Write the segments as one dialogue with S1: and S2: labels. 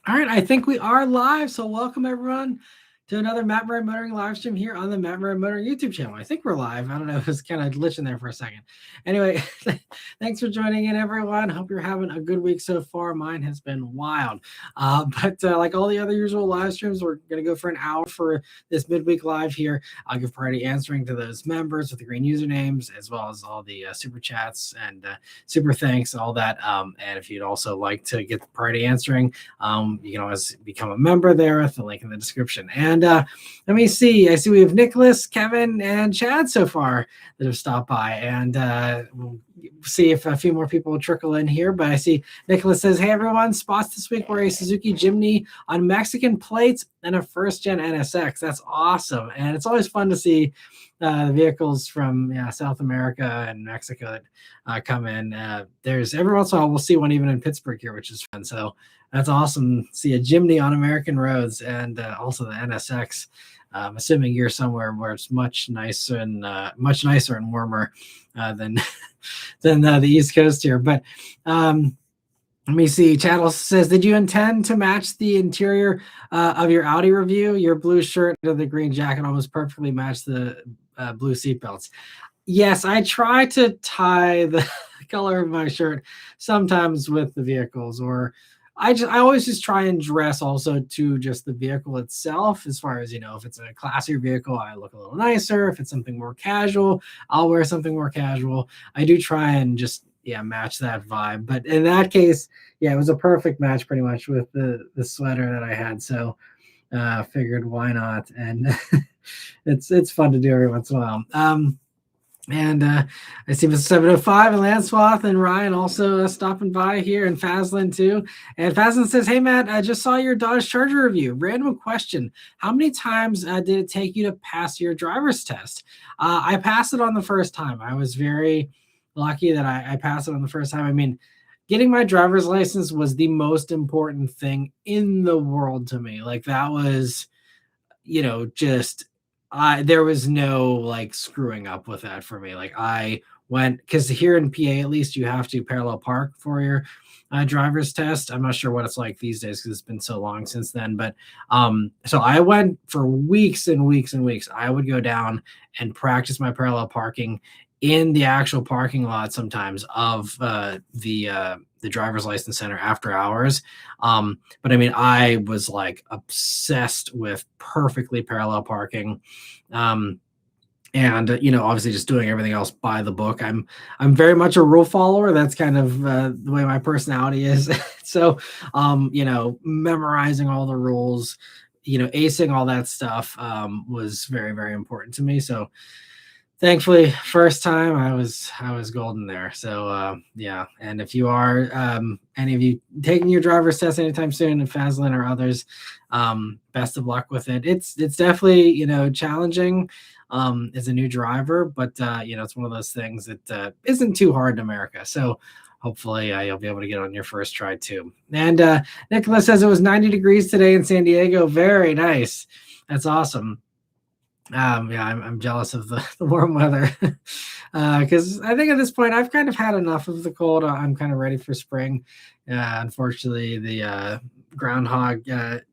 S1: All right, I think we are live. So welcome everyone to another Matt Maran Motoring live stream here on the Matt Maran Motoring YouTube channel. I think we're live. I don't know, it was kind of glitching there for a second. Anyway, thanks for joining in, everyone. Hope you're having a good week so far. Mine has been wild. But like all the other usual live streams, we're going to go for an hour for this midweek live here. I'll give priority answering to those members with the green usernames, as well as all the super chats and super thanks, all that. And if you'd also like to get the priority answering, you can always become a member there with the link in the description. And let me see. I see we have Nicholas, Kevin, and Chad so far that have stopped by. And we'll see if a few more people will trickle in here. But I see Nicholas says, hey, everyone, spots this week were a Suzuki Jimny on Mexican plates and a first-gen NSX. That's awesome. And it's always fun to see the vehicles from South America and Mexico that come in. There's every once in a while we'll see one even in Pittsburgh here, which is fun. So that's awesome. See a Jimny on American roads, and also the NSX. Assuming you're somewhere where it's much nicer and warmer than the East Coast here. But let me see. Chattel says, did you intend to match the interior of your Audi review? Your blue shirt to the green jacket almost perfectly matched the blue seatbelts. Yes, I try to tie the color of my shirt sometimes with the vehicles, or I always just try and dress also to just the vehicle itself. As far as, if it's a classier vehicle, I look a little nicer. If it's something more casual, I'll wear something more casual. I do try and just match that vibe. But in that case, it was a perfect match pretty much with the sweater that I had. So figured why not? And it's fun to do every once in a while. And I see Mr. 705 and Lanswath and Ryan also stopping by here, and Fazlin too. And Fazlin says, hey, Matt, I just saw your Dodge Charger review. Random question. How many times did it take you to pass your driver's test? I passed it on the first time. I was very lucky that I passed it on the first time. I mean, getting my driver's license was the most important thing in the world to me. Like that was, just there was no like screwing up with that for me. Like I went, because here in PA at least you have to parallel park for your driver's test. I'm not sure what it's like these days because it's been so long since then. But so I went for weeks and weeks and weeks. I would go down and practice my parallel parking in the actual parking lot sometimes of the driver's license center after hours. But I mean, I was like obsessed with perfectly parallel parking. And obviously just doing everything else by the book. I'm very much a rule follower. That's kind of the way my personality is. So, memorizing all the rules, acing all that stuff was very, very important to me. So thankfully, first time I was golden there. So and if you are any of you taking your driver's test anytime soon, and Fazlin or others, best of luck with it. It's definitely challenging as a new driver, but it's one of those things that isn't too hard in America. So hopefully you'll be able to get on your first try too. And Nicholas says it was 90 degrees today in San Diego. Very nice. That's awesome. I'm jealous of the warm weather because I think at this point I've kind of had enough of the cold. I'm kind of ready for spring. Unfortunately, the groundhog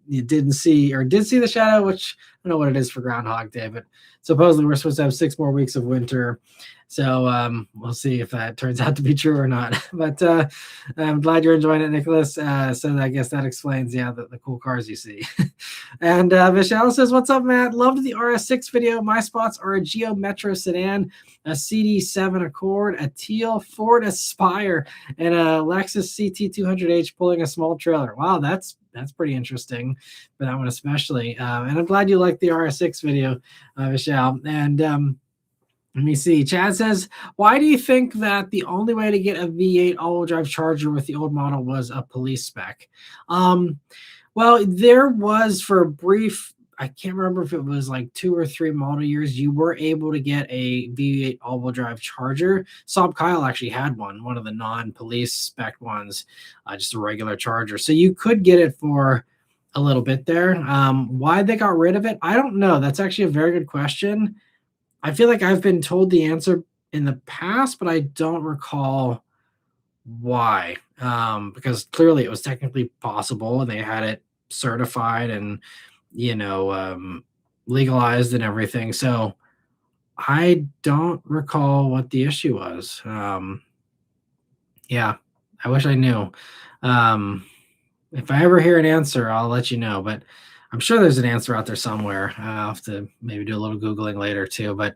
S1: you did see the shadow, which I don't know what it is for Groundhog Day, but supposedly we're supposed to have 6 more weeks of winter. So we'll see if that turns out to be true or not. But I'm glad you're enjoying it, Nicholas. So I guess that explains, the cool cars you see. And Michelle says, what's up, Matt? Loved the RS6 video. My spots are a Geo Metro sedan, a CD7 Accord, a teal Ford Aspire, and a Lexus CT200H pulling a small trailer. Wow, that's pretty interesting for that one especially. And I'm glad you liked the RS6 video, Michelle. And let me see. Chad says, why do you think that the only way to get a V8 all-wheel drive Charger with the old model was a police spec? Well, there was for a brief, I can't remember if it was like 2 or 3 model years, you were able to get a V8 all-wheel drive Charger. Saab Kyle actually had one of the non-police spec ones, just a regular Charger. So you could get it for a little bit there. Why they got rid of it, I don't know. That's actually a very good question. I feel like I've been told the answer in the past, but I don't recall why. Because clearly it was technically possible and they had it certified and, you know, legalized and everything. So I don't recall what the issue was. Yeah, I wish I knew. Um, if I ever hear an answer, I'll let you know. But I'm sure there's an answer out there somewhere. I'll have to maybe do a little googling later too. But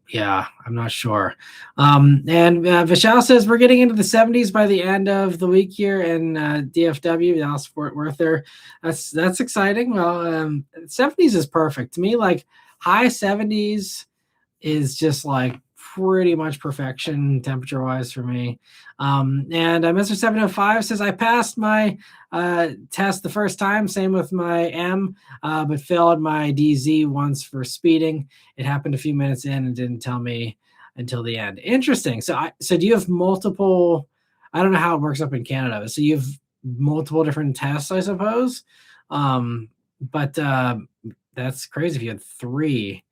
S1: yeah, I'm not sure. And Vishal says we're getting into the 70s by the end of the week here in DFW, Dallas Fort Worth. There, that's exciting. Well, 70s is perfect to me. Like high 70s is just like pretty much perfection temperature wise for me. And Mr. 705 says I passed my test the first time, same with my M, but failed my DZ once for speeding. It happened a few minutes in and didn't tell me until the end. Interesting. So do you have multiple? I don't know how it works up in Canada. So you have multiple different tests, I suppose. But that's crazy if you had three.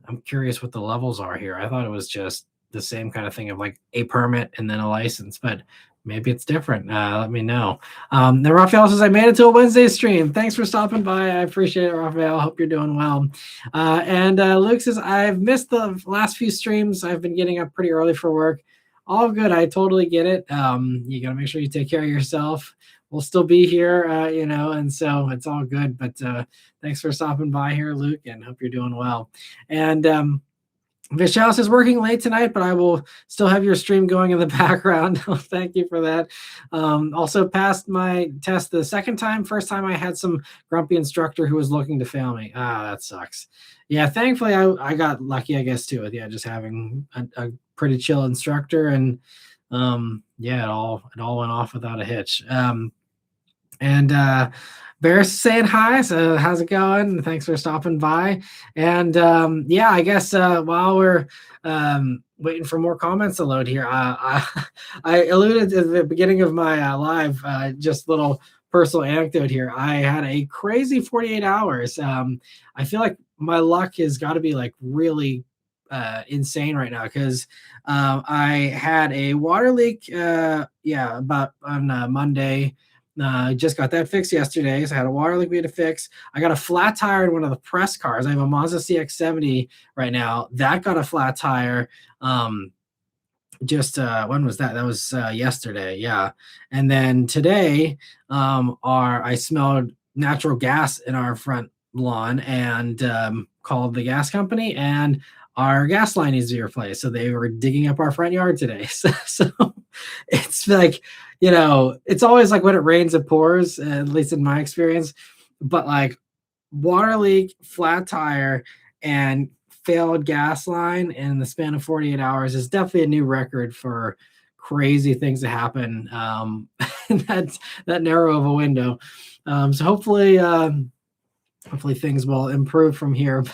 S1: I'm curious what the levels are here. I thought it was just the same kind of thing of like a permit and then a license, but maybe it's different. Let me know. Then Raphael says, I made it to a Wednesday stream. Thanks for stopping by. I appreciate it, Raphael. Hope you're doing well. And Luke says, I've missed the last few streams. I've been getting up pretty early for work. All good. I totally get it. You got to make sure you take care of yourself. We'll still be here, and so it's all good. But thanks for stopping by here, Luke, and hope you're doing well. And Vishal says, working late tonight, but I will still have your stream going in the background. Thank you for that. Also passed my test the second time. First time I had some grumpy instructor who was looking to fail me. That sucks. Yeah, thankfully I got lucky, I guess, too, with just having a pretty chill instructor. And it all went off without a hitch. And Bear's saying hi. So how's it going? Thanks for stopping by. And I guess while we're waiting for more comments to load here, I alluded at the beginning of my live, just little personal anecdote here. I had a crazy 48 hours. I feel like my luck has got to be like really insane right now because I had a water leak. About on Monday. Just got that fixed yesterday. So I had a water leak we had to fix. I got a flat tire in one of the press cars. I have a Mazda CX-70 right now. That got a flat tire. When was that? That was yesterday. Yeah. And then today, I smelled natural gas in our front lawn and called the gas company, and our gas line needs to be replaced. So they were digging up our front yard today. So it's like, it's always like when it rains, it pours, at least in my experience. But like water leak, flat tire, and failed gas line in the span of 48 hours is definitely a new record for crazy things to happen in that narrow of a window. So hopefully things will improve from here.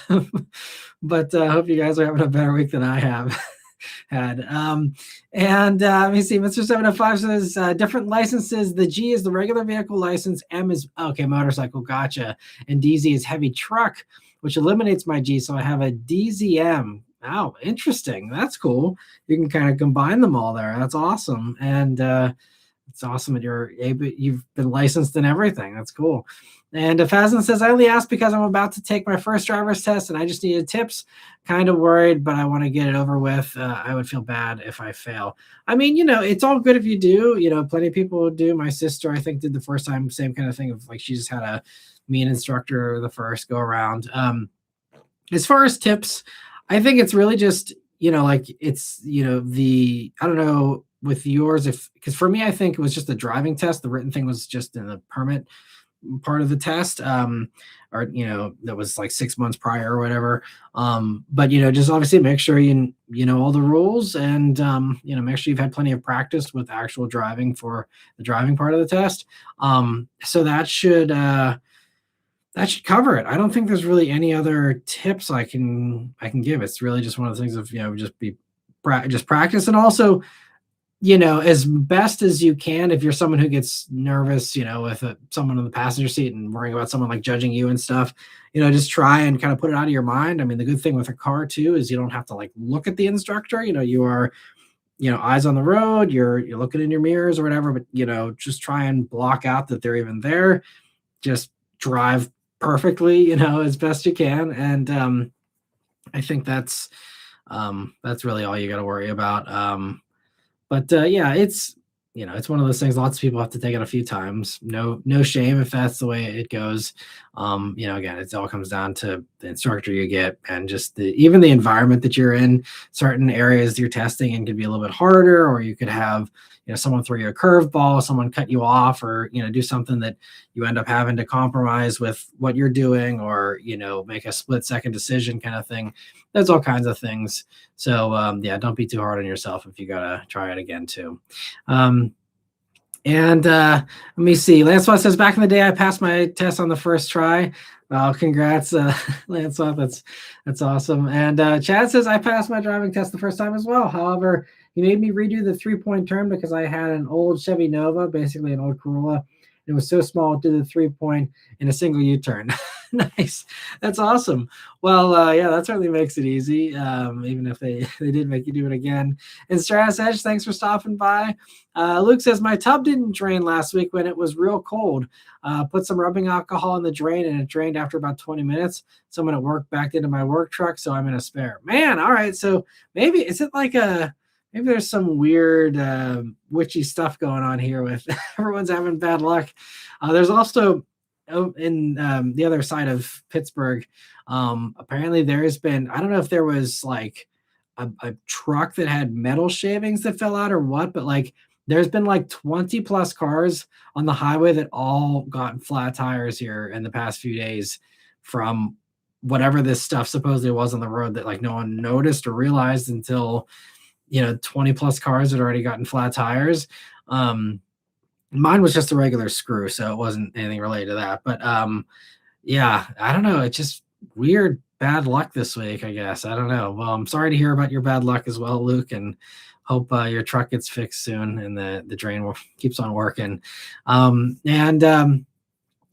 S1: But I hope you guys are having a better week than I have had. Let me see. Mr. 705 says different licenses. The G is the regular vehicle license. M is motorcycle. Gotcha. And DZ is heavy truck, which eliminates my G. So I have a DZM. Oh, interesting. That's cool. You can kind of combine them all there. That's awesome. And it's awesome that you've been licensed and everything. That's cool. And Fazlin says, I only asked because I'm about to take my first driver's test and I just needed tips. Kind of worried, but I want to get it over with. I would feel bad if I fail. I mean, it's all good if you do. Plenty of people do. My sister, I think, did the first time, same kind of thing of like she just had me an instructor the first go around. As far as tips, I think it's really just, I don't know with yours, because for me, I think it was just a driving test. The written thing was just in the permit part of the test, that was like 6 months prior or whatever. But just obviously make sure you know all the rules and make sure you've had plenty of practice with actual driving for the driving part of the test. So that should cover it. I don't think there's really any other tips I can give. It's really just one of the things of just practice, and also as best as you can, if you're someone who gets nervous, with someone in the passenger seat and worrying about someone like judging you and stuff, just try and kind of put it out of your mind. I mean, the good thing with a car too is you don't have to like look at the instructor. You are, eyes on the road. You're looking in your mirrors or whatever. But just try and block out that they're even there. just drive perfectly, as best you can. And I think that's really all you got to worry about. But yeah, it's one of those things lots of people have to take it a few times. No shame if that's the way it goes. Again, it all comes down to the instructor you get and just even the environment that you're in. Certain areas you're testing and could be a little bit harder, or you could have someone throw you a curveball, someone cut you off, or do something that you end up having to compromise with what you're doing, or make a split-second decision kind of thing. There's all kinds of things. So yeah, don't be too hard on yourself if you gotta try it again too. And let me see. Lancelot says, back in the day, I passed my test on the first try. Congrats, Lancelot. That's awesome. And Chad says, I passed my driving test the first time as well. However, he made me redo the 3-point turn because I had an old Chevy Nova, basically an old Corolla. It was so small, it did the 3-point in a single U-turn. Nice. That's awesome. Well, yeah, that certainly makes it easy, even if they did make you do it again. And Stratus Edge, thanks for stopping by. Luke says, my tub didn't drain last week when it was real cold. Put some rubbing alcohol in the drain, and it drained after about 20 minutes. Someone at work backed into my work truck, so I'm in a spare. Man, all right. So maybe, is it like maybe there's some weird witchy stuff going on here with everyone's having bad luck. There's also in the other side of Pittsburgh, apparently there has been, I don't know if there was like a truck that had metal shavings that fell out or what, but like there's been like 20 plus cars on the highway that all got flat tires here in the past few days from whatever this stuff supposedly was on the road that like no one noticed or realized until 20 plus cars had already gotten flat tires. Mine was just a regular screw, so it wasn't anything related to that. But yeah, I don't know. It's just weird bad luck this week, I guess. I don't know. Well, I'm sorry to hear about your bad luck as well, Luke, and hope your truck gets fixed soon and the drain keeps on working.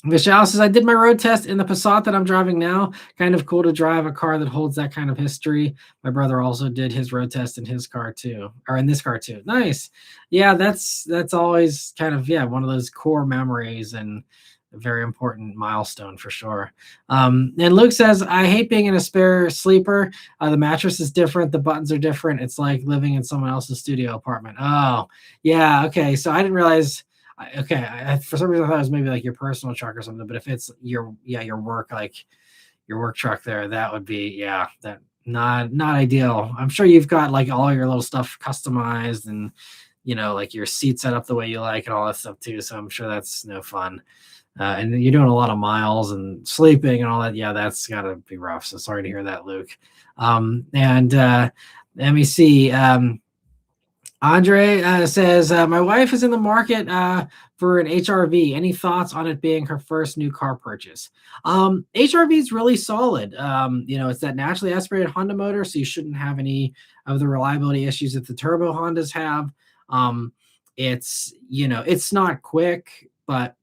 S1: Michelle says, I did my road test in the Passat that I'm driving now. Kind of cool to drive a car that holds that kind of history. My brother also did his road test in his car too, or in this car too. Nice. Yeah, that's always kind of, one of those core memories and a very important milestone for sure. And Luke says, I hate being in a spare sleeper. The mattress is different. The buttons are different. It's like living in someone else's studio apartment. Oh, yeah. Okay. So I didn't realize. Okay, for some reason I thought it was maybe like your personal truck or something, but if it's your work, like your work truck there, that would be that not ideal. I'm sure you've got like all your little stuff customized and like your seat set up the way you like and all that stuff too. So I'm sure that's no fun. And you're doing a lot of miles and sleeping and all that. Yeah, that's gotta be rough. So sorry to hear that, Luke. And let me see. Andre says, my wife is in the market for an HRV. Any thoughts on it being her first new car purchase? HRV is really solid. It's that naturally aspirated Honda motor, so you shouldn't have any of the reliability issues that the turbo Hondas have. It's not quick, but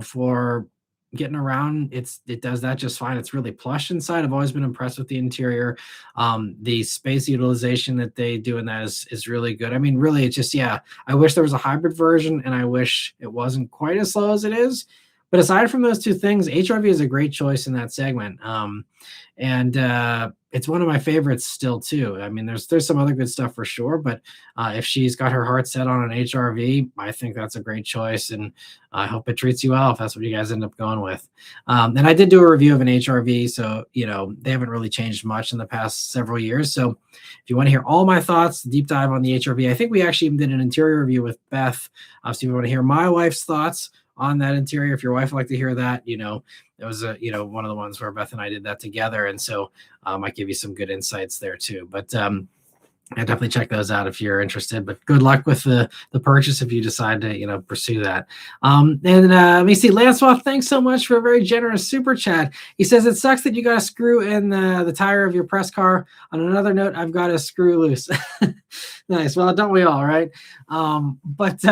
S1: for getting around, it does that just fine. It's really plush inside. I've always been impressed with the interior. The space utilization that they do in that is really good. I mean, really, it's just, I wish there was a hybrid version and I wish it wasn't quite as slow as it is. But aside from those two things, HRV is a great choice in that segment. And it's one of my favorites still too. I mean, there's some other good stuff for sure, but if she's got her heart set on an HRV, I think that's a great choice, and I hope it treats you well if that's what you guys end up going with. And I did do a review of an HRV, so they haven't really changed much in the past several years. So if you want to hear all my thoughts, deep dive on the HRV, I think we actually even did an interior review with Beth. So if you want to hear my wife's thoughts on that interior, if your wife would like to hear that, it was one of the ones where Beth and I did that together, and so I might give you some good insights there too. But I definitely check those out if you're interested. But good luck with the purchase if you decide to pursue that. And let me see, Lancelot, thanks so much for a very generous super chat. He says it sucks that you got a screw in the tire of your press car. On another note, I've got a screw loose. Nice. Well, don't we all, right? But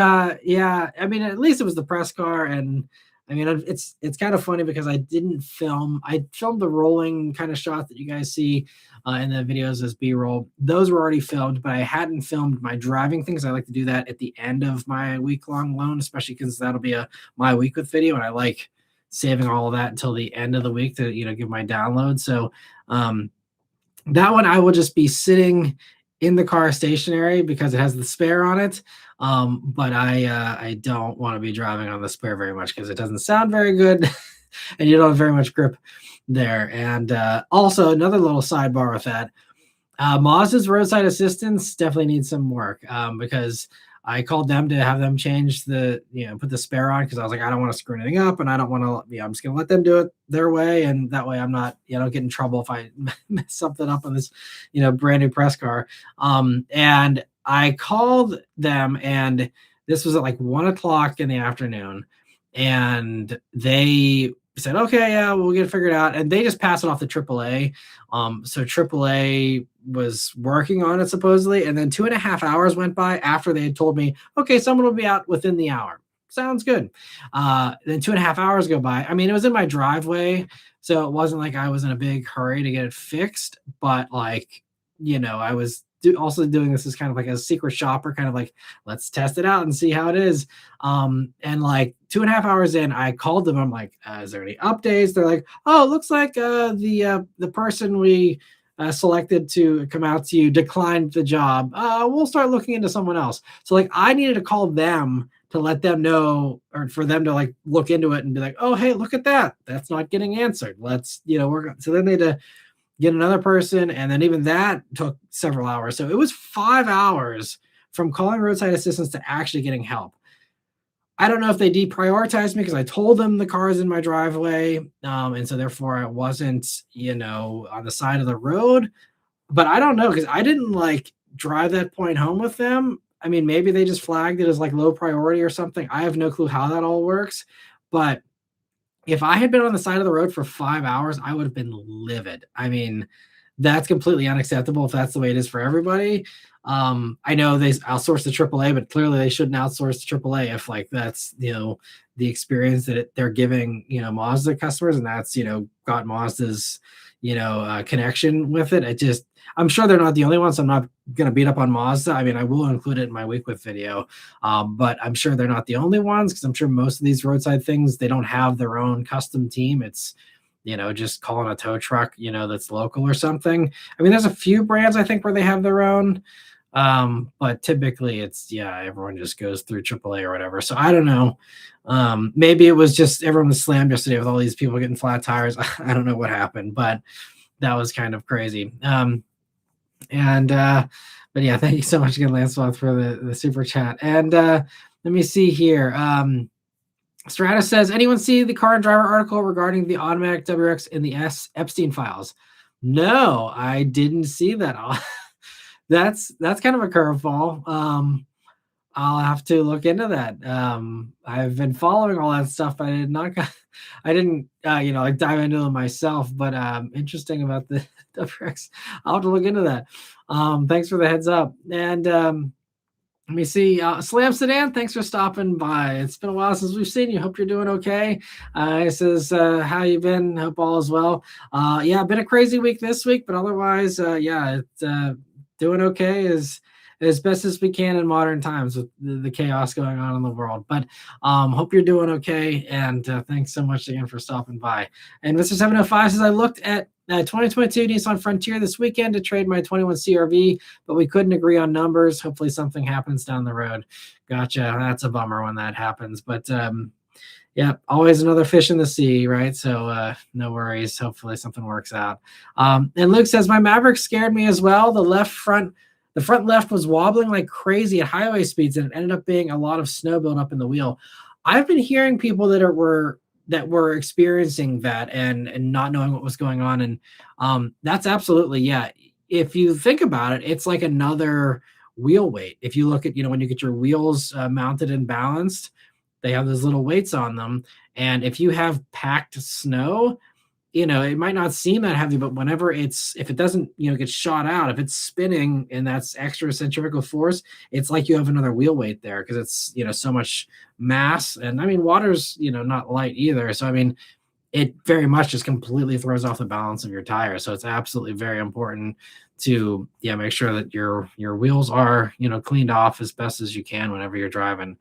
S1: yeah, I mean, at least it was the press car, and I mean, it's kind of funny because I didn't film. I filmed the rolling kind of shot that you guys see in the videos as B-roll. Those were already filmed, but I hadn't filmed my driving things. I like to do that at the end of my week-long loan, especially because that'll be my week with video, and I like saving all of that until the end of the week to, give my download. So that one I will just be sitting in the car stationary because it has the spare on it. But I don't want to be driving on the spare very much because it doesn't sound very good and you don't have very much grip there. And also another little sidebar with that, Mazda's roadside assistance definitely needs some work, because I called them to have them change put the spare on because I was like, I don't want to screw anything up and I don't want to, I'm just going to let them do it their way. And that way I'm not, get in trouble if I mess something up on this, brand new press car. And I called them and this was at like 1 o'clock in the afternoon and they said, okay, yeah, we'll get it figured out. And they just passed it off to AAA. So AAA was working on it supposedly. And then 2.5 hours went by after they had told me, okay, someone will be out within the hour. Sounds good. Then 2.5 hours go by. I mean, it was in my driveway. So it wasn't like I was in a big hurry to get it fixed, but like, I was also doing this as kind of like a secret shopper, kind of like, let's test it out and see how it is. And like 2.5 hours in, I called them. I'm like, is there any updates? They're like, oh, it looks like the person we selected to come out to you declined the job. We'll start looking into someone else. So like I needed to call them to let them know, or for them to like look into it and be like, oh, hey, look at that. That's not getting answered. Let's, work. So then they had to get another person. And then even that took several hours. So it was 5 hours from calling roadside assistance to actually getting help. I don't know if they deprioritized me because I told them the car is in my driveway. And so therefore I wasn't, on the side of the road, but I don't know because I didn't like drive that point home with them. I mean, maybe they just flagged it as like low priority or something. I have no clue how that all works, but if I had been on the side of the road for 5 hours, I would have been livid. I mean, that's completely unacceptable if that's the way it is for everybody. I know they outsource to AAA, but clearly they shouldn't outsource to AAA if like that's, the experience that they're giving, Mazda customers, and that's, got Mazda's, connection with it. I'm sure they're not the only ones. So I'm not going to beat up on Mazda. I mean, I will include it in my week with video, but I'm sure they're not the only ones because I'm sure most of these roadside things, they don't have their own custom team. It's, just calling a tow truck, that's local or something. I mean, there's a few brands I think where they have their own, but typically it's, everyone just goes through AAA or whatever. So I don't know. Maybe it was just everyone was slammed yesterday with all these people getting flat tires. I don't know what happened, but that was kind of crazy. But yeah, thank you so much again, Lancelot, for the super chat. And let me see here. Stratus says, anyone see the Car and Driver article regarding the automatic WRX in the Epstein files? No, I didn't see that. That's kind of a curveball. I'll have to look into that. I've been following all that stuff, but I didn't like dive into them myself, but interesting about the WRX. I'll have to look into that. Thanks for the heads up. And let me see. Slam Sedan, thanks for stopping by. It's been a while since we've seen you. Hope you're doing okay. It says, how you been? Hope all is well. Yeah, been a crazy week this week, but otherwise, it's doing okay as best as we can in modern times with the chaos going on in the world. But hope you're doing okay. And thanks so much again for stopping by. And Mr. 705 says, I looked at 2022 Nissan Frontier this weekend to trade my 21 CRV, but we couldn't agree on numbers. Hopefully something happens down the road. Gotcha. That's a bummer when that happens. But yeah, always another fish in the sea, right? So no worries. Hopefully something works out. And Luke says, my Maverick scared me as well. The front left was wobbling like crazy at highway speeds, and it ended up being a lot of snow buildup in the wheel. I've been hearing people that were experiencing that and not knowing what was going on. And that's absolutely, yeah. If you think about it, it's like another wheel weight. If you look at, when you get your wheels mounted and balanced, they have those little weights on them. And if you have packed snow, it might not seem that heavy, but if it doesn't, get shot out, if it's spinning and that's extra centrifugal force, it's like you have another wheel weight there because it's, so much mass. And I mean, water's, not light either. So, I mean, it very much just completely throws off the balance of your tire. So it's absolutely very important to, make sure that your wheels are, cleaned off as best as you can whenever you're driving.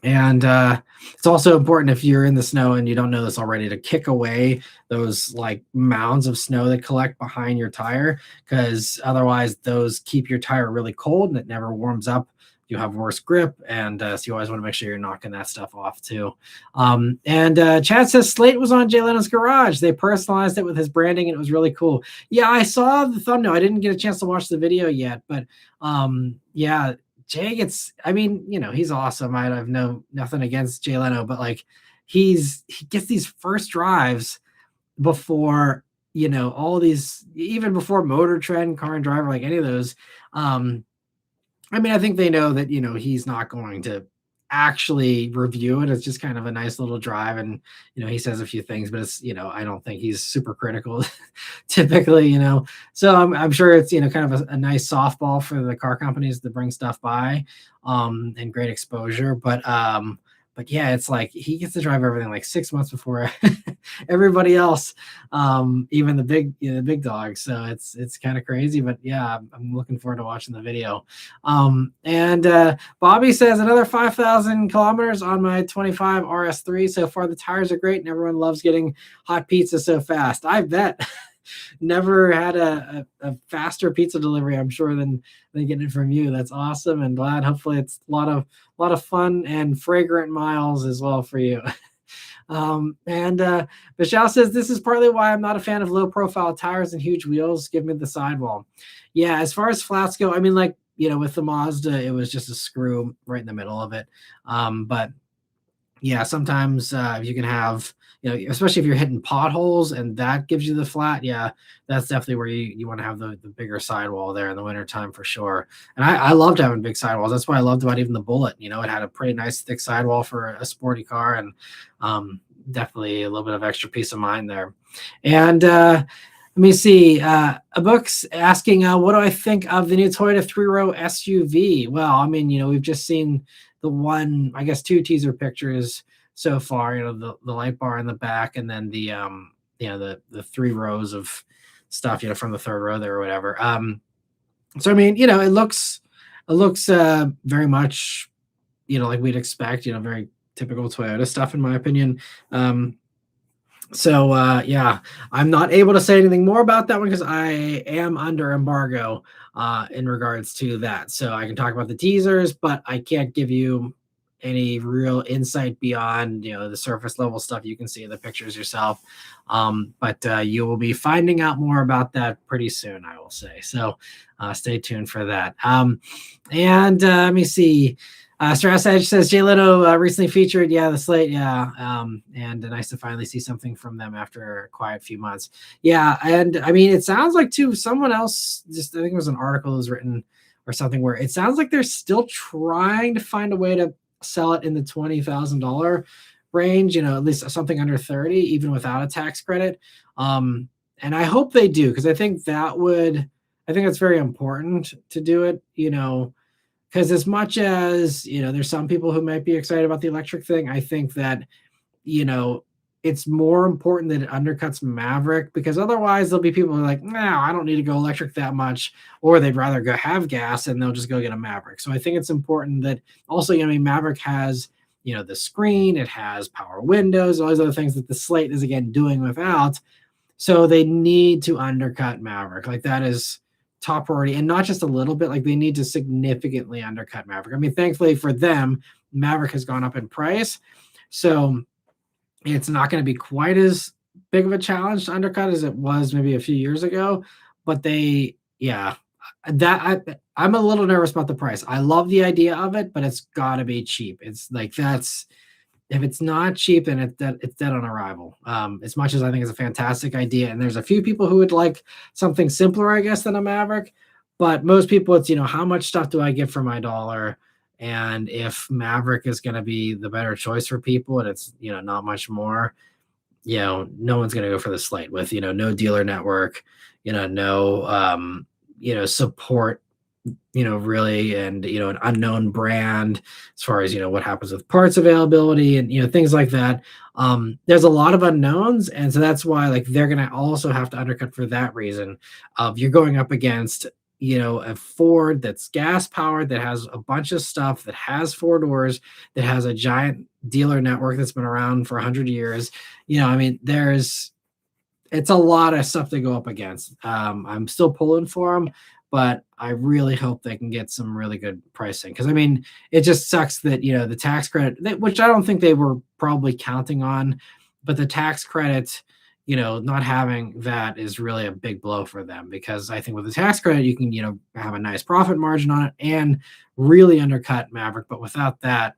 S1: And it's also important, if you're in the snow and you don't know this already, to kick away those like mounds of snow that collect behind your tire, because otherwise those keep your tire really cold and it never warms up. You have worse grip, and so you always want to make sure you're knocking that stuff off too. And Chad says Slate was on Jay Leno's Garage. They personalized it with his branding, and it was really cool. Yeah, I saw the thumbnail. I didn't get a chance to watch the video yet, but yeah, Jay gets, I mean, he's awesome. I have nothing against Jay Leno, but like he gets these first drives before, all these, even before Motor Trend, Car and Driver, like any of those. I mean, I think they know that, he's not going to actually review it. It's just kind of a nice little drive. And, he says a few things, but it's, I don't think he's super critical typically, So I'm sure it's, kind of a nice softball for the car companies to bring stuff by, and great exposure. But yeah, it's like he gets to drive everything like 6 months before everybody else, even the big dogs. So it's kind of crazy, but yeah, I'm looking forward to watching the video. And Bobby says another 5,000 kilometers on my 25 RS3 so far. The tires are great, and everyone loves getting hot pizza so fast. I bet. Never had a faster pizza delivery, I'm sure, than getting it from you. That's awesome, and glad. Hopefully, it's a lot of fun and fragrant miles as well for you. And Michelle says this is partly why I'm not a fan of low profile tires and huge wheels. Give me the sidewall. Yeah, as far as flats go, I mean, like with the Mazda, it was just a screw right in the middle of it. But yeah, sometimes you can have, especially if you're hitting potholes and that gives you the flat. Yeah, that's definitely where you want to have the bigger sidewall there in the wintertime for sure. And I loved having big sidewalls. That's what I loved about even the Bullet. It had a pretty nice thick sidewall for a sporty car, and definitely a little bit of extra peace of mind there. And let me see. A book's asking, what do I think of the new Toyota 3-row SUV? Well, I mean, we've just seen the one, I guess, 2 teaser pictures so far, the light bar in the back, and then the 3 rows of stuff, from the 3rd row there or whatever. So I mean, it looks very much, like we'd expect, very typical Toyota stuff in my opinion. So yeah, I'm not able to say anything more about that one because I am under embargo in regards to that. So I can talk about the teasers, but I can't give you any real insight beyond the surface level stuff. You can see in the pictures yourself. But you will be finding out more about that pretty soon, I will say. So stay tuned for that. And let me see. Strauss Edge says Jay Leno recently featured, the Slate, and nice to finally see something from them after a quiet few months. Yeah, and I mean, it sounds like too, someone else, just I think it was an article that was written or something where it sounds like they're still trying to find a way to sell it in the $20,000 range, at least something under 30, even without a tax credit. And I hope they do, because I think that's very important to do it, because as much as, there's some people who might be excited about the electric thing, I think that, it's more important that it undercuts Maverick, because otherwise there'll be people who are like, no, I don't need to go electric that much, or they'd rather go have gas and they'll just go get a Maverick. So I think it's important that also, Maverick has, the screen, it has power windows, all these other things that the Slate is again doing without. So they need to undercut Maverick. Like that is top priority, and not just a little bit, like they need to significantly undercut Maverick. I mean, thankfully for them, Maverick has gone up in price, so it's not going to be quite as big of a challenge to undercut as it was maybe a few years ago. But I'm a little nervous about the price. I love the idea of it, but it's got to be cheap. It's like if it's not cheap, then it's dead on arrival. As much as I think it's a fantastic idea, and there's a few people who would like something simpler, I guess, than a Maverick, but most people, it's, how much stuff do I get for my dollar? And if Maverick is going to be the better choice for people, and it's, not much more, no one's going to go for the Slate with, no dealer network, no, support, really, and an unknown brand as far as what happens with parts availability and things like that. There's a lot of unknowns, and so that's why like they're gonna also have to undercut for that reason of you're going up against a Ford that's gas powered, that has a bunch of stuff, that has four doors, that has a giant dealer network that's been around for 100 years. I mean, it's a lot of stuff to go up against. I'm still pulling for them, but I really hope they can get some really good pricing. Because I mean, it just sucks that the tax credit, which I don't think they were probably counting on, but the tax credit, not having that is really a big blow for them. Because I think with the tax credit, you can have a nice profit margin on it and really undercut Maverick. But without that,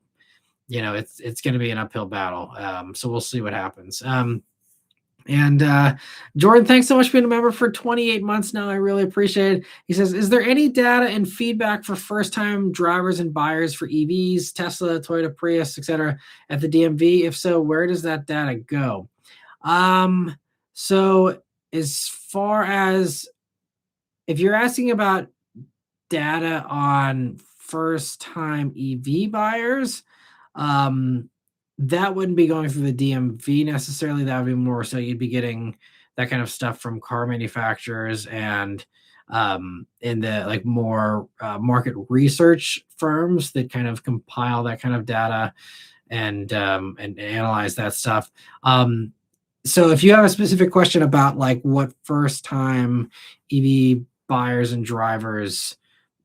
S1: it's going to be an uphill battle. So we'll see what happens. And Jordan, thanks so much for being a member for 28 months now. I really appreciate it. He says, is there any data and feedback for first-time drivers and buyers for EVs, Tesla, Toyota Prius, etc. at the DMV? If so, where does that data go? So as far as if you're asking about data on first-time EV buyers, that wouldn't be going through the DMV necessarily. That would be more so you'd be getting that kind of stuff from car manufacturers and in the more market research firms that kind of compile that kind of data and analyze that stuff. So if you have a specific question about what first time EV buyers and drivers,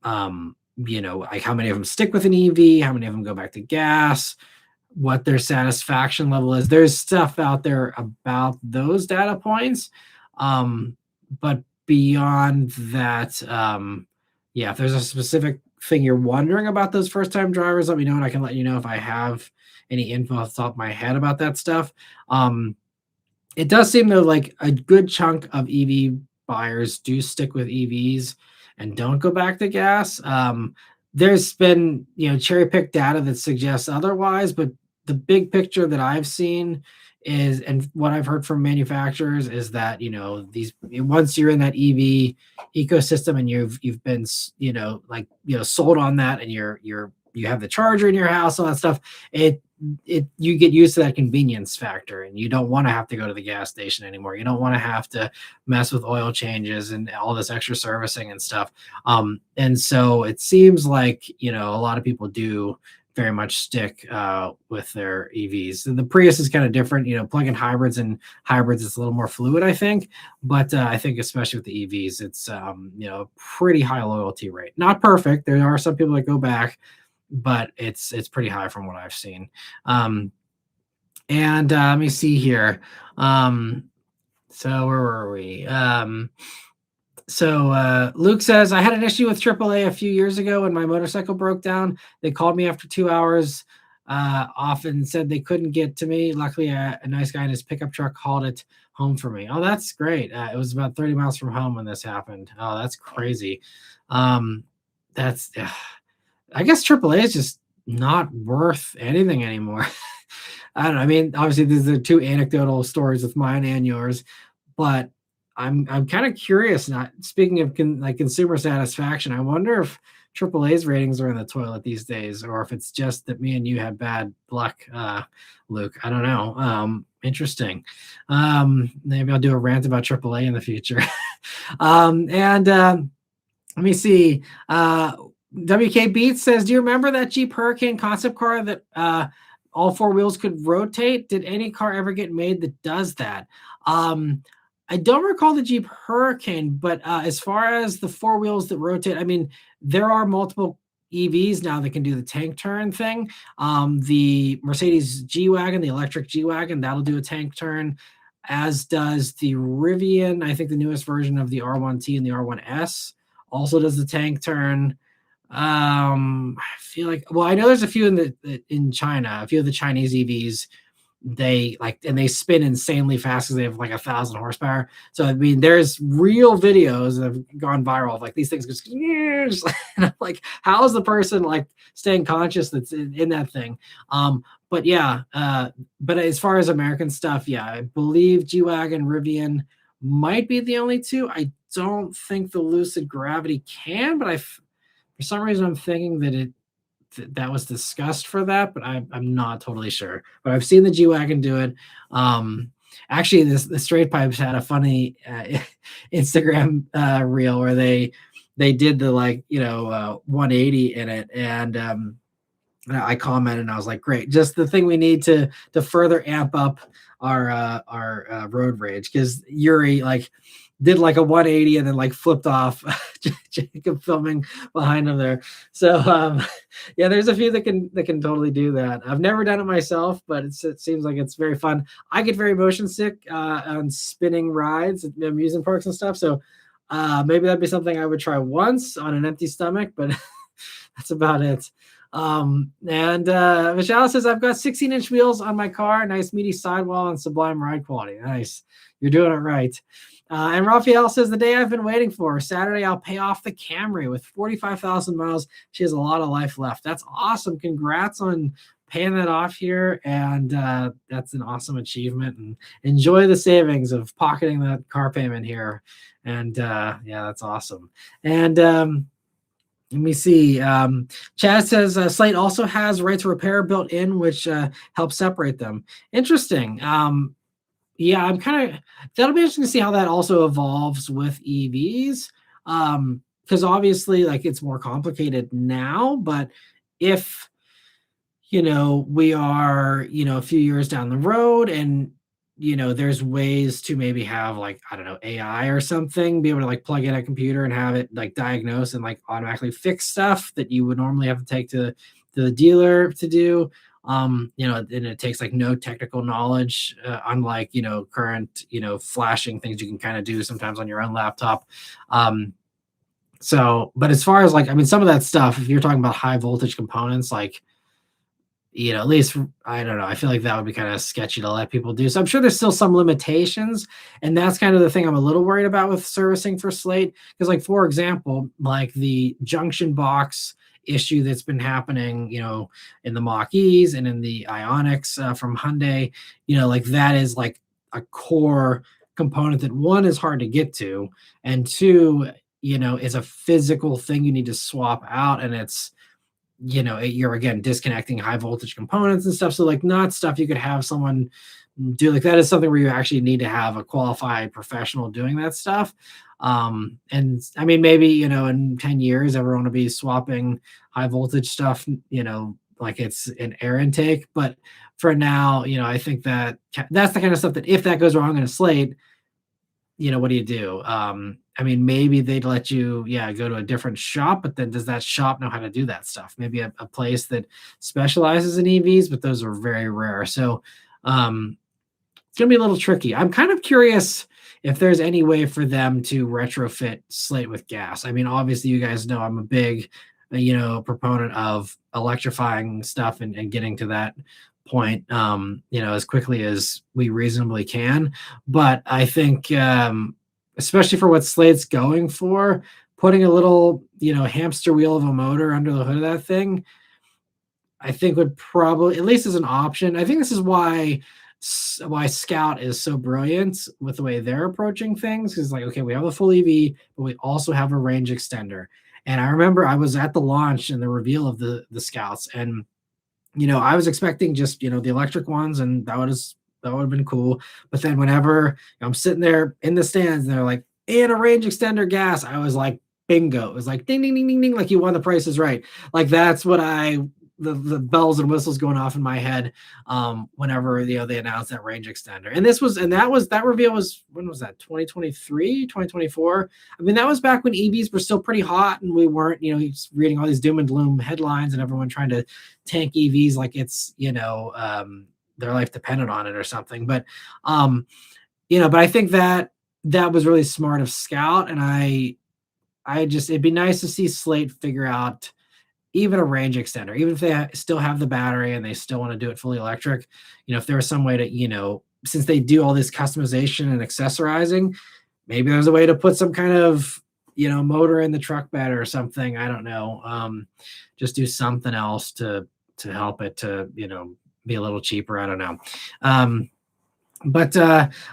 S1: how many of them stick with an EV, how many of them go back to gas, what their satisfaction level is. There's stuff out there about those data points. But beyond that, if there's a specific thing you're wondering about those first time drivers, let me know and I can let you know if I have any info off the top of my head about that stuff. It does seem though like a good chunk of EV buyers do stick with EVs and don't go back to gas. There's been cherry picked data that suggests otherwise, but the big picture that I've seen is, and what I've heard from manufacturers is that these, once you're in that EV ecosystem and you've been sold on that, and you have the charger in your house, all that stuff, you get used to that convenience factor, and you don't want to have to go to the gas station anymore. You don't want to have to mess with oil changes and all this extra servicing and stuff. And so it seems like a lot of people do very much stick with their EVs. And the Prius is kind of different. Plug-in hybrids it's a little more fluid, I think. But I think especially with the EVs, it's pretty high loyalty rate. Not perfect. There are some people that go back, but it's pretty high from what I've seen. And let me see here. So where were we? So Luke says, I had an issue with AAA a few years ago when my motorcycle broke down. They called me after 2 hours off and said they couldn't get to me. Luckily, a nice guy in his pickup truck hauled it home for me. Oh, that's great. It was about 30 miles from home when this happened. Oh, that's crazy. That's... I guess AAA is just not worth anything anymore. I don't know. I mean, obviously, these are two anecdotal stories with mine and yours, but I'm kind of curious. Not speaking of consumer satisfaction, I wonder if AAA's ratings are in the toilet these days, or if it's just that me and you had bad luck, Luke. I don't know. Interesting. Maybe I'll do a rant about AAA in the future. Let me see. WK Beats says, do you remember that Jeep Hurricane concept car that all four wheels could rotate? Did any car ever get made that does that? I don't recall the Jeep Hurricane, but as far as the four wheels that rotate, I mean, there are multiple EVs now that can do the tank turn thing. The Mercedes G-Wagon, the electric G-Wagon, that'll do a tank turn, as does the Rivian. I think the newest version of the R1T and the R1S also does the tank turn. I feel like, well, I know there's a few in China, a few of the Chinese EVs, they spin insanely fast because they have 1,000 horsepower. So I mean, there's real videos that have gone viral of these things just and I'm like, how is the person staying conscious that's in that thing? But yeah, but as far as American stuff, yeah, I believe G-Wagon, Rivian might be the only two. I don't think the Lucid Gravity can, but for some reason, I'm thinking that that was discussed for that, but I'm not totally sure. But I've seen the G-Wagon do it. Actually, the Straight Pipes had a funny Instagram reel where they they did the, like, 180 in it, and I commented and I was like, great, just the thing we need to further amp up our road rage, because Yuri like did like a 180 and then like flipped off Jacob filming behind him there. So yeah, there's a few that can totally do that. I've never done it myself, but it seems like it's very fun. I get very motion sick on spinning rides at amusement parks and stuff. So maybe that'd be something I would try once on an empty stomach, but that's about it. And Michelle says, I've got 16-inch wheels on my car, nice meaty sidewall and sublime ride quality. Nice. You're doing it right. And Raphael says, the day I've been waiting for, Saturday, I'll pay off the Camry with 45,000 miles. She has a lot of life left. That's awesome. Congrats on paying that off here. And that's an awesome achievement. And enjoy the savings of pocketing that car payment here. And yeah, that's awesome. And let me see. Chad says Slate also has right to repair built in, which helps separate them. Interesting. Yeah, I'm kind of, that'll be interesting to see how that also evolves with EVs. Because obviously, like, it's more complicated now, but if we are a few years down the road, and there's ways to maybe have, like, I don't know, AI or something, be able to like plug in a computer and have it like diagnose and like automatically fix stuff that you would normally have to take to the dealer to do. And it takes like no technical knowledge, unlike current flashing things you can kind of do sometimes on your own laptop. But as far as like, I mean, some of that stuff, if you're talking about high voltage components, like, at least, I don't know, I feel like that would be kind of sketchy to let people do. So I'm sure there's still some limitations, and that's kind of the thing I'm a little worried about with servicing for Slate. Because, like, for example, like the junction box issue that's been happening, in the Mach-E's and in the Ioniqs from Hyundai, like that is like a core component that, one, is hard to get to, and two, is a physical thing you need to swap out, and it's you're again disconnecting high voltage components and stuff. So like, not stuff you could have someone do. Like, that is something where you actually need to have a qualified professional doing that stuff. And I mean, maybe in 10 years everyone will be swapping high voltage stuff, like it's an air intake. But for now, I think that's the kind of stuff that if that goes wrong in a Slate, what do you do? I mean, maybe they'd let you, go to a different shop, but then does that shop know how to do that stuff? Maybe a place that specializes in EVs, but those are very rare. So it's going to be a little tricky. I'm kind of curious if there's any way for them to retrofit Slate with gas. I mean, obviously, you guys know I'm a big, proponent of electrifying stuff and getting to that point, as quickly as we reasonably can. But I think, especially for what Slate's going for, putting a little, hamster wheel of a motor under the hood of that thing, I think would probably, at least as an option. I think this is why Scout is so brilliant with the way they're approaching things. Is like, okay, we have a full EV, but we also have a range extender. And I remember I was at the launch and the reveal of the Scouts, and I was expecting just the electric ones, and that would have been cool. But then whenever I'm sitting there in the stands and they're like, and a range extender gas, I was like, bingo. It was like ding ding ding ding ding, like you won the Price is Right. Like, that's what the bells and whistles going off in my head whenever they announced that range extender. And that reveal was, when was that, 2023, 2024? I mean, that was back when EVs were still pretty hot, and we weren't reading all these doom and gloom headlines and everyone trying to tank EVs like it's their life depended on it or something. But but I think that was really smart of Scout, and I just, it'd be nice to see Slate figure out even a range extender, even if they still have the battery and they still want to do it fully electric. If there was some way to, since they do all this customization and accessorizing, maybe there's a way to put some kind of, motor in the truck bed or something. I don't know. Just do something else to help it to, be a little cheaper. I don't know. But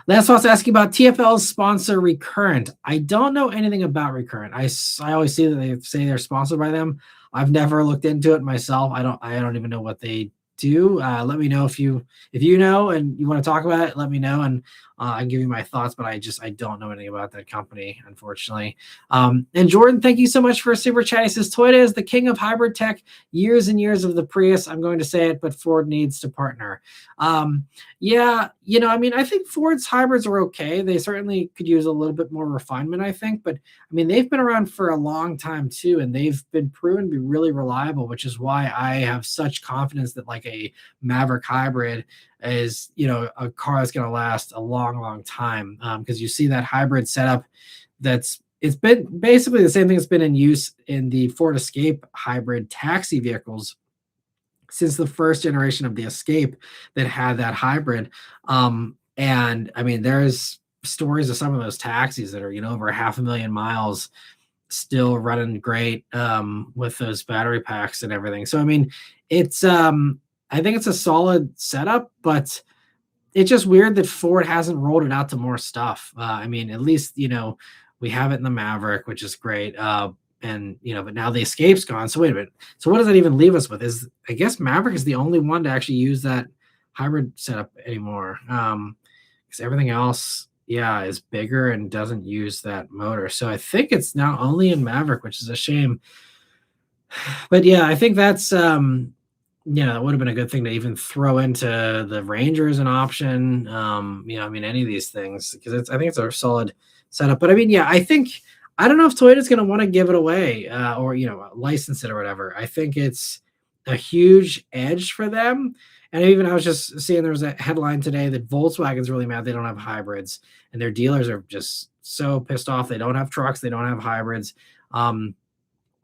S1: Lance wants to ask you about TFL's sponsor Recurrent. I don't know anything about Recurrent. I always see that they say they're sponsored by them. I've never looked into it myself. I don't even know what they do. Let me know if you know and you want to talk about it. Let me know, and I can give you my thoughts, but I don't know anything about that company, unfortunately. And Jordan, thank you so much for a super chat. He says Toyota is the king of hybrid tech. Years and years of the Prius. I'm going to say it, but Ford needs to partner. Yeah, I mean, I think Ford's hybrids are okay. They certainly could use a little bit more refinement, I think. But I mean, they've been around for a long time too, and they've been proven to be really reliable, which is why I have such confidence that like a Maverick hybrid is, a car that's going to last a long, long time. Because you see that hybrid setup it's been basically the same thing that's been in use in the Ford Escape hybrid taxi vehicles since the first generation of the Escape that had that hybrid. And I mean, there's stories of some of those taxis that are, over 500,000 miles still running great with those battery packs and everything. So, I mean, it's, I think it's a solid setup, but it's just weird that Ford hasn't rolled it out to more stuff. I mean, at least, we have it in the Maverick, which is great. And but now the Escape's gone. So wait a minute. So what does that even leave us with? I guess Maverick is the only one to actually use that hybrid setup anymore. Because everything else, is bigger and doesn't use that motor. So I think it's now only in Maverick, which is a shame. But I think that's that would have been a good thing to even throw into the Ranger as an option. I mean, any of these things, because I think it's a solid setup. But I mean, I don't know if Toyota's going to want to give it away or license it or whatever. I think it's a huge edge for them. And I was just seeing there was a headline today that Volkswagen's really mad they don't have hybrids, and their dealers are just so pissed off. They don't have trucks, they don't have hybrids. And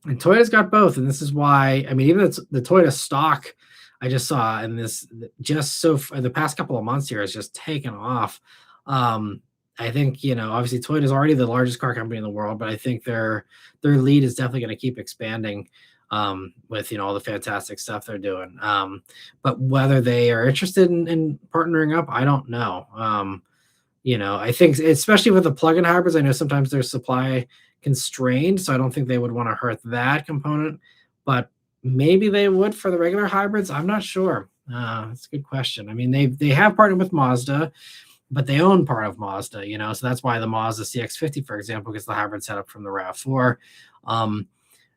S1: Toyota's got both, and this is why. I mean, even the Toyota stock I just saw, and this the past couple of months here has just taken off. I think obviously Toyota is already the largest car company in the world, but I think their lead is definitely going to keep expanding with all the fantastic stuff they're doing. But whether they are interested in partnering up, I don't know. I think especially with the plug-in hybrids, I know sometimes there's supply constrained, so I don't think they would want to hurt that component. But maybe they would for the regular hybrids. I'm not sure. That's a good question. I mean, they have partnered with Mazda, but they own part of Mazda, so that's why the Mazda CX-50, for example, gets the hybrid setup from the RAV4.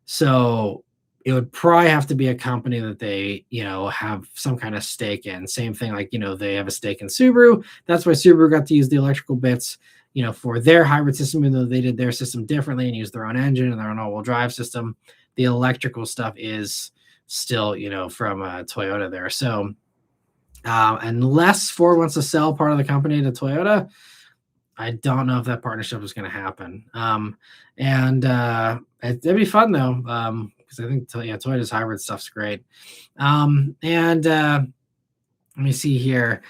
S1: So it would probably have to be a company that they, have some kind of stake in. Same thing, like, they have a stake in Subaru. That's why Subaru got to use the electrical bits, for their hybrid system, even though they did their system differently and used their own engine and their own all-wheel drive system. The electrical stuff is still, from Toyota there. So unless Ford wants to sell part of the company to Toyota, I don't know if that partnership is going to happen. And it'd be fun though, because I think Toyota's hybrid stuff's great. And let me see here.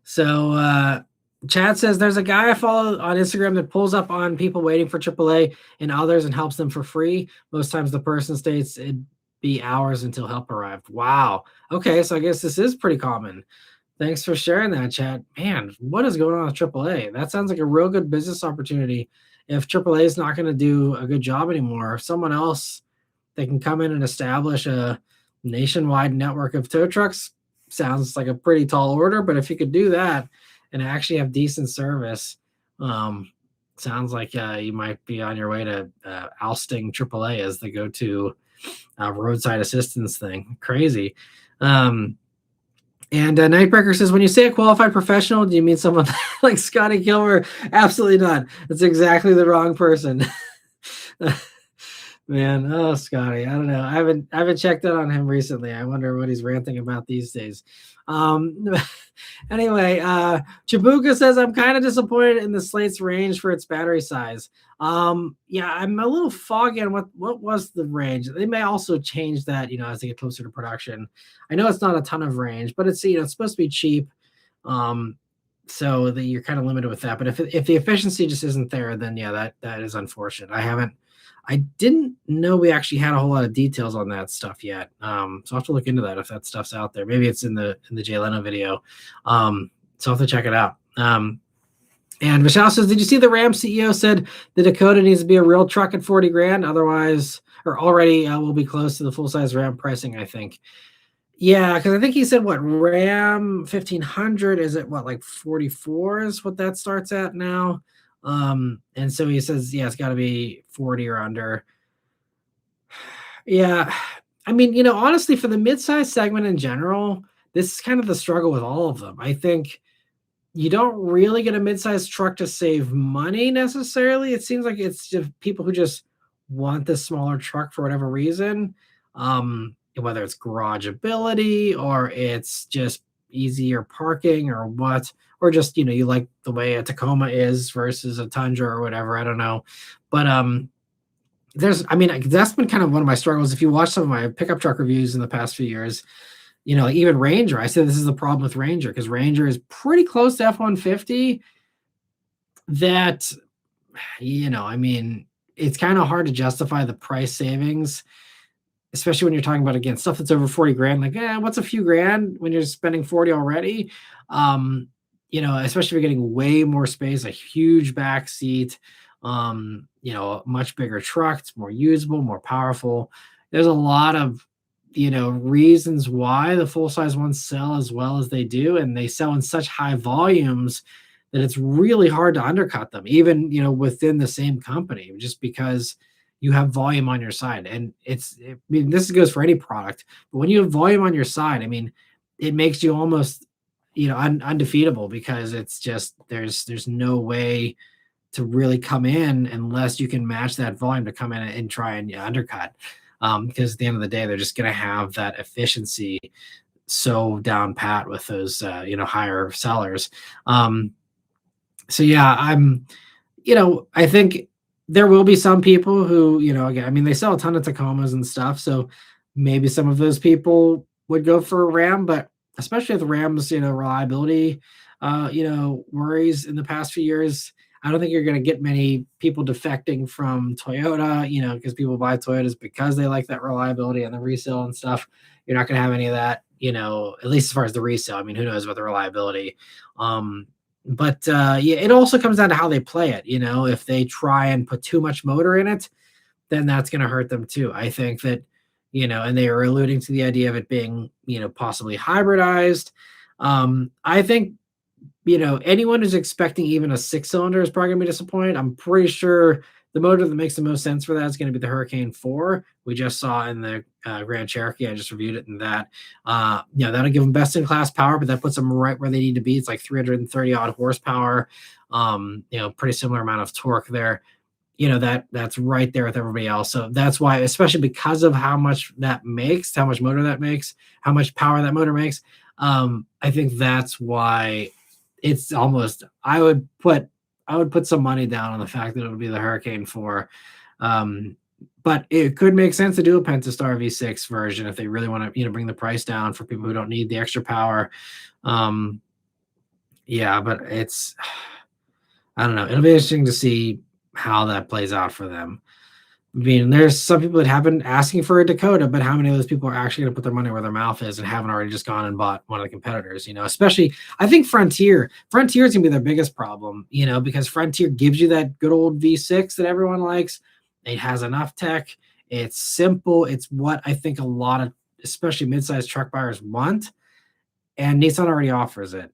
S1: So Chad says there's a guy I follow on Instagram that pulls up on people waiting for AAA and others and helps them for free. Most times the person states it'd be hours until help arrived. Wow. Okay, so I guess this is pretty common. Thanks for sharing that, Chad. Man, what is going on with AAA? That sounds like a real good business opportunity. If AAA is not going to do a good job anymore, someone else that can come in and establish a nationwide network of tow trucks sounds like a pretty tall order. But if you could do that and actually have decent service, sounds like you might be on your way to ousting AAA as the go-to roadside assistance thing. Crazy. And Nightbreaker says, when you say a qualified professional, do you mean someone like Scotty Kilmer? Absolutely not. That's exactly the wrong person. Man, oh Scotty, I don't know. I haven't checked in on him recently. I wonder what he's ranting about these days. Anyway, Chibuka says, I'm kind of disappointed in the Slate's range for its battery size. I'm a little foggy on what was the range. They may also change that, as they get closer to production. I know it's not a ton of range, but it's it's supposed to be cheap. So that you're kind of limited with that. But if the efficiency just isn't there, then that is unfortunate. I didn't know we actually had a whole lot of details on that stuff yet. So I'll have to look into that if that stuff's out there. Maybe it's in the Jay Leno video. So I'll have to check it out. And Michelle says, did you see the Ram CEO said the Dakota needs to be a real truck at 40 grand? Otherwise, or already will be close to the full-size Ram pricing, I think. Yeah, because I think he said what Ram 1500 is at what like 44 is what that starts at now. And so he says, yeah, it's got to be 40 or under. Yeah, I mean, honestly, for the mid-size segment in general, this is kind of the struggle with all of them. I think you don't really get a mid-sized truck to save money necessarily. It seems like it's just people who just want this smaller truck for whatever reason, whether it's garage ability or it's just easier parking or what, or just you like the way a Tacoma is versus a Tundra or whatever. I don't know, but I mean, that's been kind of one of my struggles. If you watch some of my pickup truck reviews in the past few years, like even Ranger, I said this is the problem with Ranger because Ranger is pretty close to F-150. That, I mean, it's kind of hard to justify the price savings, especially when you're talking about again stuff that's over 40 grand. Like, what's a few grand when you're spending 40 already? Especially if you're getting way more space, a huge back seat, a much bigger truck, it's more usable, more powerful. There's a lot of reasons why the full size ones sell as well as they do, and they sell in such high volumes that it's really hard to undercut them, even within the same company, just because you have volume on your side. And I mean, this goes for any product, but when you have volume on your side, I mean, it makes you almost, undefeatable because it's just there's no way to really come in unless you can match that volume to come in and try and undercut. Because at the end of the day, they're just going to have that efficiency so down pat with those, higher sellers. So yeah, I think there will be some people who, again, I mean, they sell a ton of Tacomas and stuff, so maybe some of those people would go for a Ram, but especially with Ram's, reliability, worries in the past few years, I don't think you're going to get many people defecting from Toyota, because people buy Toyotas because they like that reliability and the resale and stuff. You're not going to have any of that, at least as far as the resale. I mean, who knows about the reliability? But yeah, it also comes down to how they play it. If they try and put too much motor in it, then that's going to hurt them too. I think that, and they are alluding to the idea of it being, possibly hybridized. I think, anyone who's expecting even a 6-cylinder is probably going to be disappointed. I'm pretty sure the motor that makes the most sense for that is going to be the Hurricane 4. We just saw in the Grand Cherokee. I just reviewed it in that. That'll give them best in class power, but that puts them right where they need to be. It's like 330 odd horsepower. Pretty similar amount of torque there. That's right there with everybody else. So that's why, especially because of how much that makes, how much motor that makes, how much power that motor makes. I think that's why it's almost, I would put some money down on the fact that it would be the Hurricane 4. But it could make sense to do a Pentastar V6 version if they really want to, bring the price down for people who don't need the extra power. Yeah, but I don't know. It'll be interesting to see how that plays out for them. I mean, there's some people that have been asking for a Dakota, but how many of those people are actually going to put their money where their mouth is and haven't already just gone and bought one of the competitors? Especially I think Frontier is going to be their biggest problem, because Frontier gives you that good old V6 that everyone likes. It has enough tech. It's simple. It's what I think a lot of, especially mid-sized truck buyers want, and Nissan already offers it.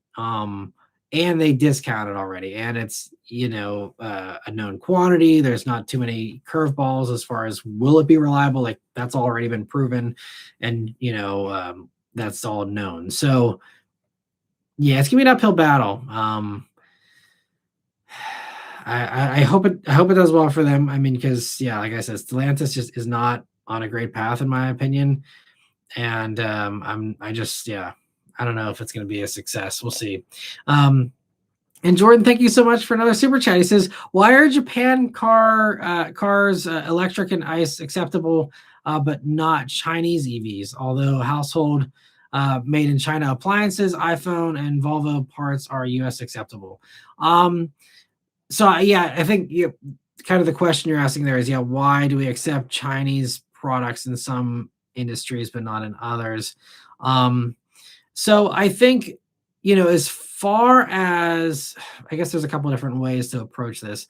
S1: And they discount it already, and it's a known quantity. There's not too many curveballs as far as will it be reliable. Like that's already been proven, and that's all known. So yeah, it's gonna be an uphill battle. I hope it does well for them. I mean, because yeah, like I said, Stellantis just is not on a great path in my opinion, and I don't know if it's going to be a success. We'll see. And Jordan, thank you so much for another super chat. He says, "Why are Japan cars electric and ICE acceptable, but not Chinese EVs? Although household made in China appliances, iPhone, and Volvo parts are U.S. acceptable." So yeah, I think kind of the question you're asking there is, why do we accept Chinese products in some industries but not in others? So I think, as far as, I guess there's a couple of different ways to approach this.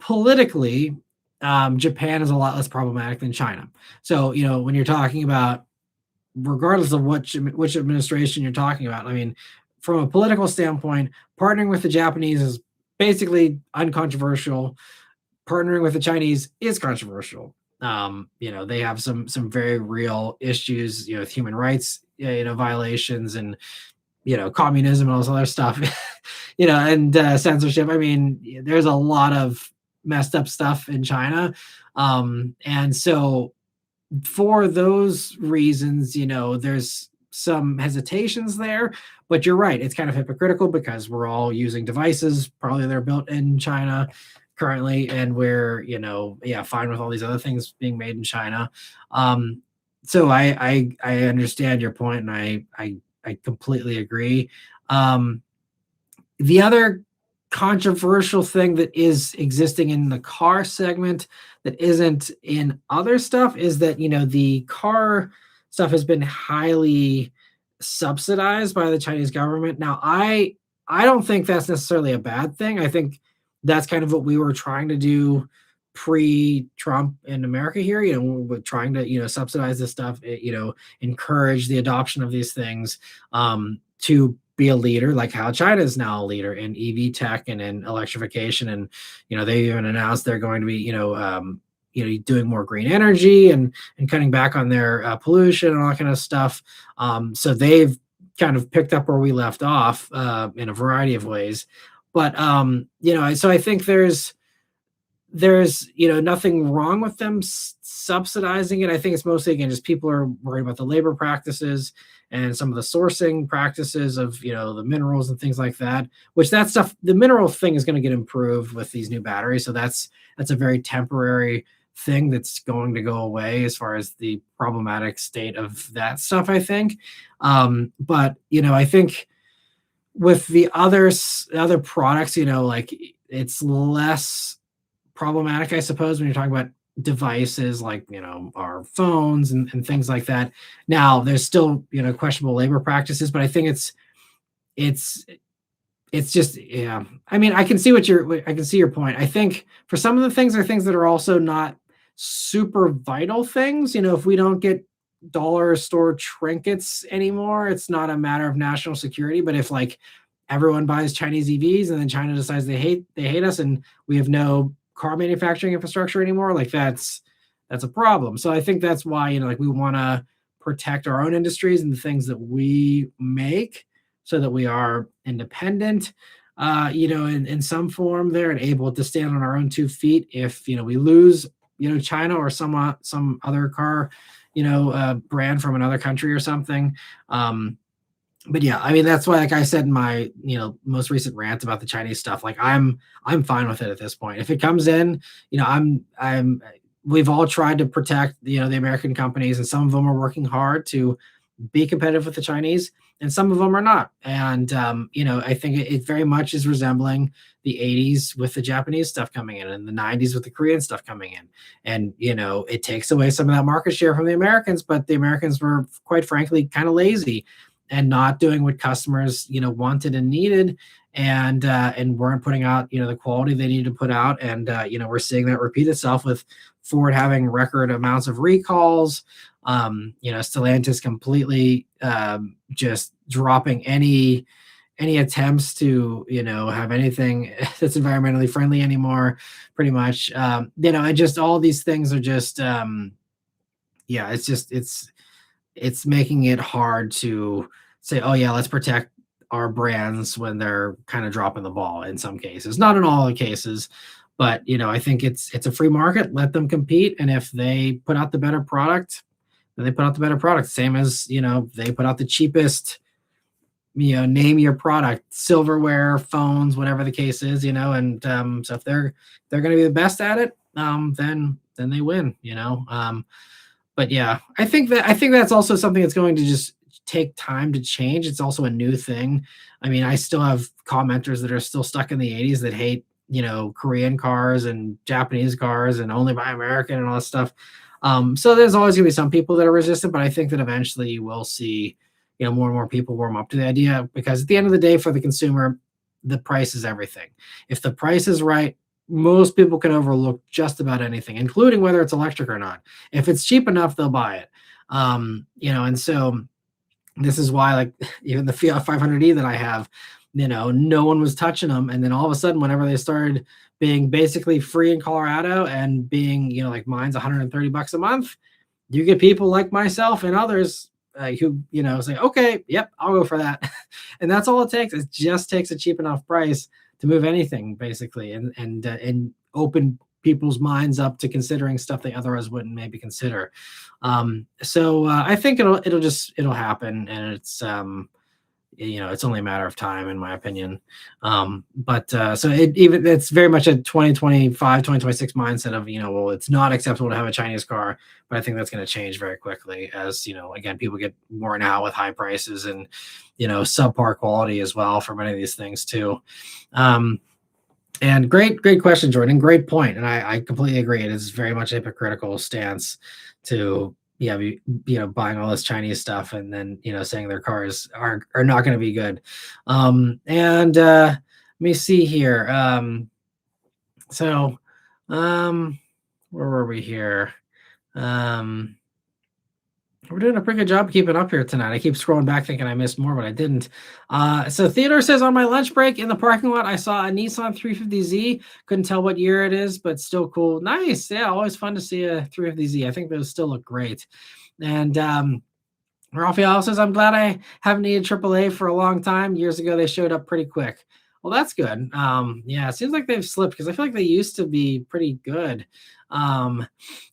S1: Politically, Japan is a lot less problematic than China. So, when you're talking about, regardless of which administration you're talking about. I mean, from a political standpoint, partnering with the Japanese is basically uncontroversial. Partnering with the Chinese is controversial. They have some very real issues, with human rights, violations, and communism and all this other stuff, and censorship. I mean, there's a lot of messed up stuff in China, and so for those reasons, there's some hesitations there, but you're right. It's kind of hypocritical because we're all using devices, probably they're built in China currently, and we're, yeah, fine with all these other things being made in China. So I understand your point, and I completely agree. The other controversial thing that is existing in the car segment that isn't in other stuff is that, the car stuff has been highly subsidized by the Chinese government. Now, I don't think that's necessarily a bad thing. I think that's kind of what we were trying to do pre-Trump in America here. We're trying to, subsidize this stuff, encourage the adoption of these things, to be a leader, like how China is now a leader in EV tech and in electrification. And, they even announced they're going to be, doing more green energy and cutting back on their pollution and all that kind of stuff. So they've kind of picked up where we left off in a variety of ways. But, so I think there's nothing wrong with them subsidizing it. I think it's mostly, again, just people are worried about the labor practices and some of the sourcing practices of, the minerals and things like that, which that stuff, the mineral thing is going to get improved with these new batteries. So that's a very temporary thing that's going to go away as far as the problematic state of that stuff, I think. But, I think with the other products, like it's less problematic, I suppose, when you're talking about devices like, our phones and things like that. Now, there's still, questionable labor practices, but I think it's just, yeah. I mean, I can see your point. I think for some of the things are things that are also not super vital things. If we don't get dollar store trinkets anymore, it's not a matter of national security. But if like everyone buys Chinese EVs and then China decides they hate us and we have no car manufacturing infrastructure anymore, like that's a problem. So I think that's why, like we want to protect our own industries and the things that we make so that we are independent, in some form there, and able to stand on our own 2 feet if, we lose, China or some other car, brand from another country or something. But yeah, I mean, that's why, like I said in my, most recent rant about the Chinese stuff, like I'm fine with it at this point. If it comes in, we've all tried to protect, the American companies, and some of them are working hard to be competitive with the Chinese, and some of them are not. And, I think it very much is resembling the 80s with the Japanese stuff coming in and the 90s with the Korean stuff coming in. And, it takes away some of that market share from the Americans, but the Americans were, quite frankly, kind of lazy and not doing what customers, wanted and needed, and weren't putting out, the quality they needed to put out. And, we're seeing that repeat itself with Ford having record amounts of recalls, Stellantis completely just dropping any attempts to, have anything that's environmentally friendly anymore, pretty much. And just all these things are just, yeah, it's making it hard to say, oh yeah, let's protect our brands when they're kind of dropping the ball in some cases, not in all the cases. But, I think it's a free market, let them compete. And if they put out the better product, then they put out the better product. Same as, they put out the cheapest, name your product, silverware, phones, whatever the case is, and so if they're going to be the best at it, then they win, But yeah, I think that's also something that's going to just take time to change. It's also a new thing. I mean, I still have commenters that are still stuck in the 80s that hate, Korean cars and Japanese cars and only buy American and all that stuff. So there's always gonna be some people that are resistant, but I think that eventually you will see, more and more people warm up to the idea, because at the end of the day, for the consumer, the price is everything. If the price is right, most people can overlook just about anything, including whether it's electric or not. If it's cheap enough, they'll buy it. And so this is why, like, even the Fiat 500e that I have, no one was touching them. And then all of a sudden, whenever they started being basically free in Colorado and being, like mine's $130 a month, you get people like myself and others who, say, okay, yep, I'll go for that. And that's all it takes. It just takes a cheap enough price to move anything, basically, and open people's minds up to considering stuff they otherwise wouldn't maybe consider. So I think it'll happen, and it's only a matter of time, in my opinion. But so it's very much a 2025, 2026 mindset of, well, it's not acceptable to have a Chinese car, but I think that's going to change very quickly as, again, people get worn out with high prices and, subpar quality as well for many of these things too. And great question, Jordan. Great point. And I completely agree. It is very much a hypocritical stance to be buying all this Chinese stuff and then saying their cars are not going to be good. And let me see here. Where were we here? We're doing a pretty good job keeping up here tonight. I keep scrolling back thinking I missed more, but I didn't. So Theodore says, on my lunch break in the parking lot, I saw a Nissan 350Z. Couldn't tell what year it is, but still cool. Nice. Yeah, always fun to see a 350Z. I think those still look great. And Raphael says, I'm glad I haven't needed AAA for a long time. Years ago, they showed up pretty quick. Well, that's good. Yeah, it seems like they've slipped because I feel like they used to be pretty good. And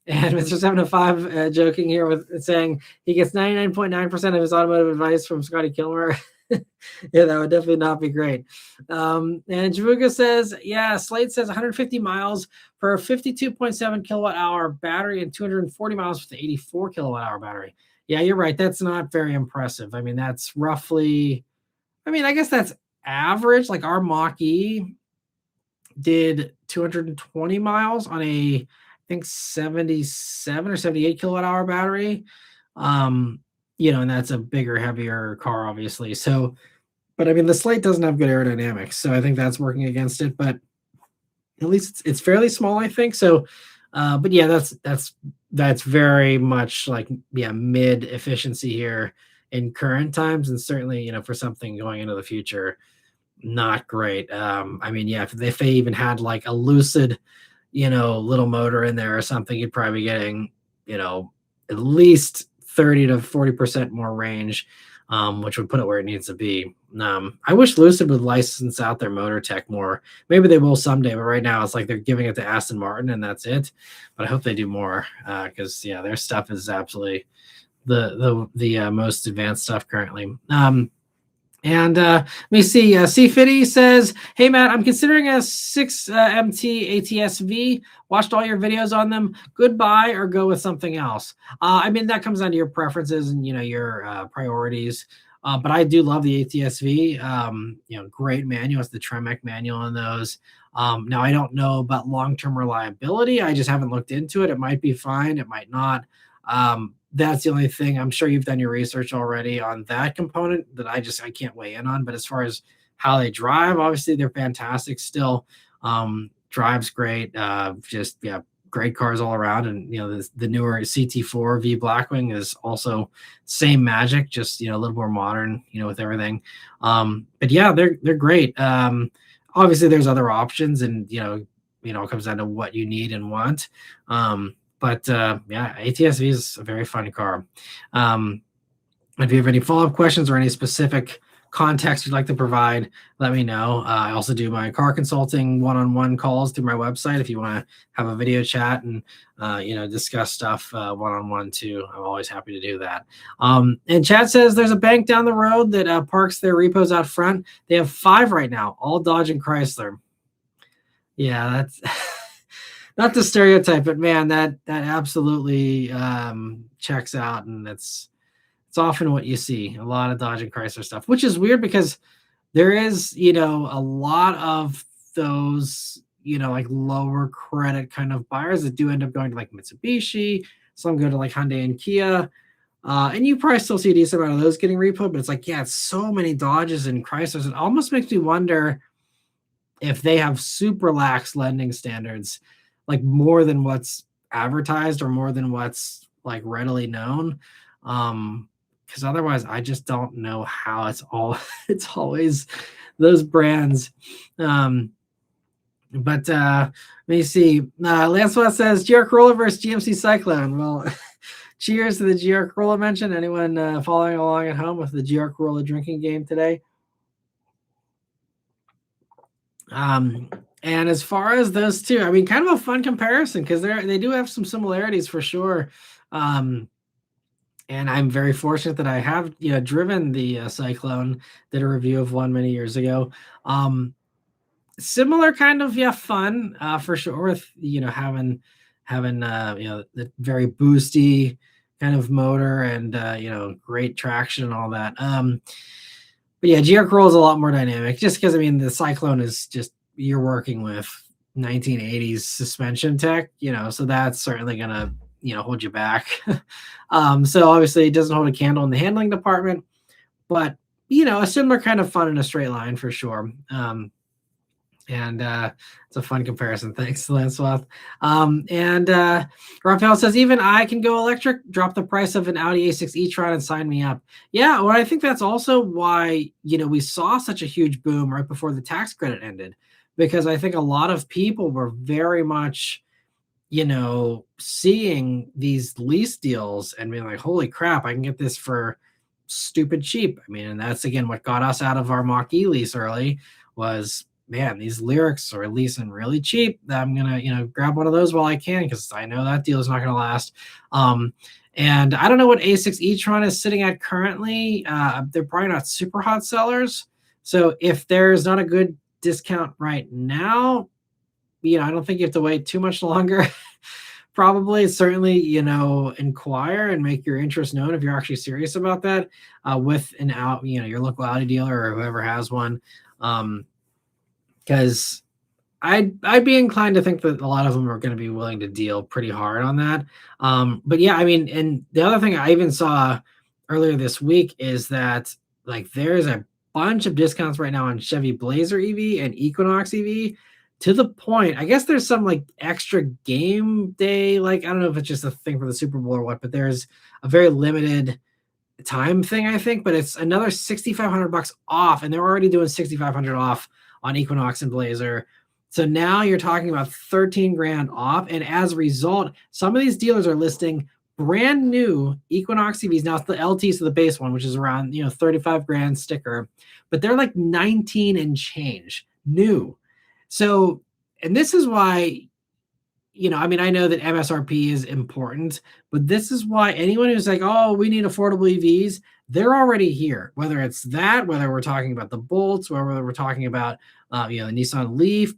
S1: Mr. 705 joking here with saying he gets 99.9% of his automotive advice from Scotty Kilmer. Yeah, that would definitely not be great. And Javuga says, yeah, Slade says 150 miles for a 52.7 kilowatt hour battery and 240 miles for the 84 kilowatt hour battery. Yeah, you're right. That's not very impressive. I mean, that's roughly, I guess that's average. Like our Mach-E did 220 miles on a, I think 77 or 78 kilowatt hour battery. And that's a bigger, heavier car, obviously. So, but the Slate doesn't have good aerodynamics, so I think that's working against it. But at least it's fairly small, I think. So, but yeah, that's very much like mid efficiency here in current times, and certainly for something going into the future, not great. If they even had like a Lucid, little motor in there or something, you'd probably be getting at least 30 to 40% more range, which would put it where it needs to be. I wish Lucid would license out their motor tech more. Maybe they will someday, but right now it's like they're giving it to Aston Martin and that's it. But I hope they do more because their stuff is absolutely the most advanced stuff currently. And let me see. C50 says, hey, Matt, I'm considering a 6MT ATS-V. Watched all your videos on them. Goodbye or go with something else. That comes down to your preferences and, your priorities. But I do love the ATS-V. Great manual. It's the Tremec manual on those. Now, I don't know about long-term reliability. I just haven't looked into it. It might be fine. It might not. That's the only thing. I'm sure you've done your research already on that component that I can't weigh in on. But as far as how they drive, obviously they're fantastic still. Drives great. Great cars all around. And the newer CT4 V Blackwing is also same magic, just a little more modern, with everything. But yeah, they're great. Obviously there's other options, and it comes down to what you need and want. But ATS-V is a very fun car. If you have any follow-up questions or any specific context you'd like to provide, let me know. I also do my car consulting one-on-one calls through my website. If you want to have a video chat and discuss stuff one-on-one too, I'm always happy to do that. And Chad says there's a bank down the road that parks their repos out front. They have 5 right now, all Dodge and Chrysler. Yeah, that's not the stereotype, but man, that absolutely checks out, and it's often what you see, a lot of Dodge and Chrysler stuff, which is weird because there is a lot of those like lower credit kind of buyers that do end up going to like Mitsubishi. Some go to like Hyundai and Kia, and you probably still see a decent amount of those getting repo. But it's like, it's so many Dodges and Chryslers. It almost makes me wonder if they have super lax lending standards, like more than what's advertised or more than what's like readily known. Because otherwise I just don't know how it's all it's always those brands. Um, but let me see. Lancelot says GR Corolla versus GMC Cyclone. Well, cheers to the GR Corolla mention. Anyone following along at home with the GR Corolla drinking game today? And as far as those two, I mean, kind of a fun comparison because they do have some similarities for sure. And I'm very fortunate that I have driven the Cyclone. Did a review of one many years ago. Similar kind of fun for sure with having the very boosty kind of motor and great traction and all that. But yeah, GR Corolla is a lot more dynamic just because I mean the Cyclone is just you're working with 1980s suspension tech, so that's certainly gonna hold you back. So obviously it doesn't hold a candle in the handling department, but a similar kind of fun in a straight line for sure. And it's a fun comparison. Thanks, Lancelot. And Raphael says, even I can go electric, drop the price of an Audi A6 e-tron and sign me up. Yeah, well, I think that's also why, we saw such a huge boom right before the tax credit ended, because I think a lot of people were very much, seeing these lease deals and being like, holy crap, I can get this for stupid cheap. I mean, and that's again what got us out of our Mach-E lease early was, man, these lyrics are leasing really cheap. I'm gonna, grab one of those while I can because I know that deal is not gonna last. And I don't know what A6 e-tron is sitting at currently. They're probably not super hot sellers. So if there's not a good discount right now, I don't think you have to wait too much longer. Probably, certainly, inquire and make your interest known if you're actually serious about that with your local Audi dealer or whoever has one. Because I'd be inclined to think that a lot of them are going to be willing to deal pretty hard on that. But yeah, I mean, and the other thing I even saw earlier this week is that like there's a bunch of discounts right now on Chevy Blazer EV and Equinox EV to the point. I guess there's some like extra game day, like I don't know if it's just a thing for the Super Bowl or what, but there's a very limited time thing, I think, but it's another $6,500 off, and they're already doing 6,500 off on Equinox and Blazer. So now you're talking about 13 grand off. And as a result, some of these dealers are listing brand new Equinox EVs. Now it's the LT, so the base one, which is around 35 grand sticker, but they're like 19 and change new. So, and this is why, I mean, I know that MSRP is important, but this is why anyone who's like, oh, we need affordable EVs, they're already here. Whether it's that, whether we're talking about the Bolts, whether we're talking about, the Nissan Leaf,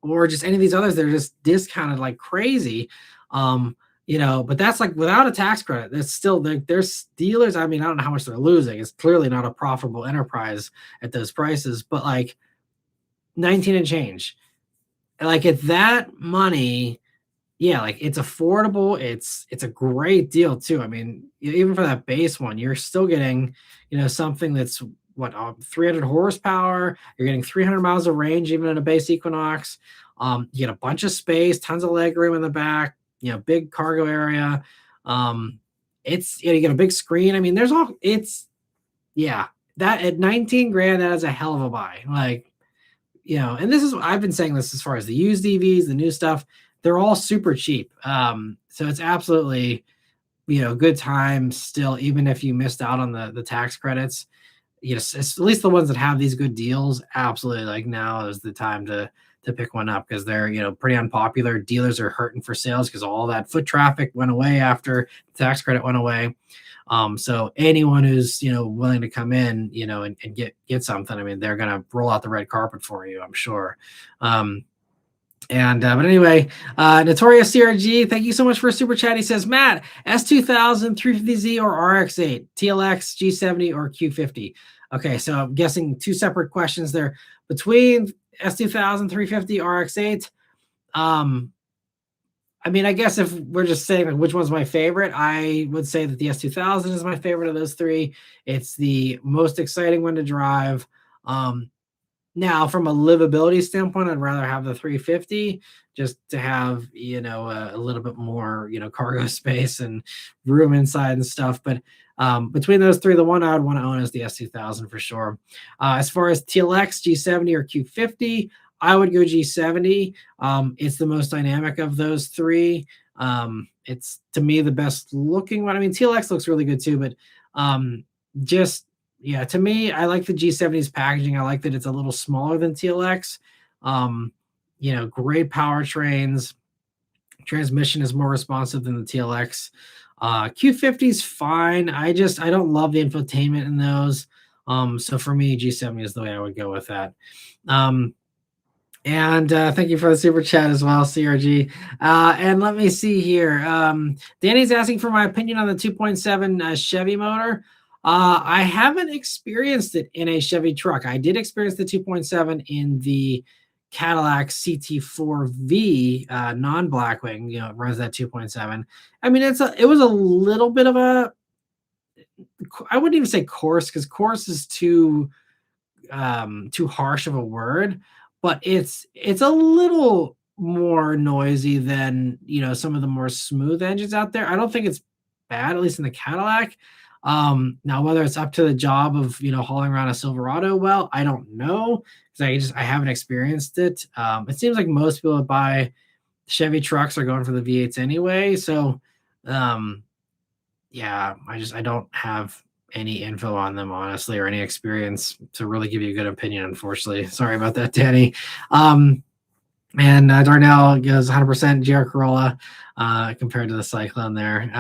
S1: or just any of these others, they're just discounted like crazy. But that's like without a tax credit, that's still there's dealers. I mean, I don't know how much they're losing. It's clearly not a profitable enterprise at those prices, but like 19 and change. Like at that money, yeah, like it's affordable. It's a great deal too. I mean, even for that base one, you're still getting, something that's what 300 horsepower. You're getting 300 miles of range even in a base Equinox. You get a bunch of space, tons of leg room in the back. Big cargo area. It's you get a big screen. I mean, that at 19 grand, that is a hell of a buy. Like, and this is I've been saying this as far as the used EVs, the new stuff. They're all super cheap. So it's absolutely, good time still, even if you missed out on the tax credits. At least the ones that have these good deals, absolutely, like now is the time to pick one up because they're, pretty unpopular. Dealers are hurting for sales because all that foot traffic went away after the tax credit went away. So anyone who's, willing to come in, and get something, I mean, they're going to roll out the red carpet for you, I'm sure. But anyway, Notorious CRG, thank you so much for a super chat. He says, Matt, S2000, 350Z or RX8, TLX, G70 or Q50. Okay, so I'm guessing two separate questions there. Between S2000, 350, RX8, I mean, I guess if we're just saying like, which one's my favorite, I would say that the S2000 is my favorite of those three. It's the most exciting one to drive. Now, from a livability standpoint, I'd rather have the 350 just to have, a little bit more, cargo space and room inside and stuff. But between those three, the one I would want to own is the S2000 for sure. As far as TLX, G70 or Q50, I would go G70. It's the most dynamic of those three. It's to me the best looking one. I mean, TLX looks really good too, but just yeah, to me, I like the G70's packaging. I like that it's a little smaller than TLX. Great powertrains. Transmission is more responsive than the TLX. Q50 is fine. I don't love the infotainment in those. So for me, G70 is the way I would go with that. And thank you for the super chat as well, CRG. And let me see here. Danny's asking for my opinion on the 2.7 Chevy motor. I haven't experienced it in a Chevy truck. I did experience the 2.7 in the Cadillac CT4V non-Blackwing. It runs that 2.7. I mean, it was a little bit of a, I wouldn't even say coarse, because coarse is too harsh of a word, but it's a little more noisy than some of the more smooth engines out there. I don't think it's bad, at least in the Cadillac. Now whether it's up to the job of hauling around a Silverado, well, I don't know, because I haven't experienced it. It seems like most people that buy Chevy trucks are going for the V8s anyway. So yeah, I don't have any info on them, honestly, or any experience to really give you a good opinion, unfortunately. Sorry about that, Danny. And Darnell goes 100% GR Corolla compared to the Cyclone there.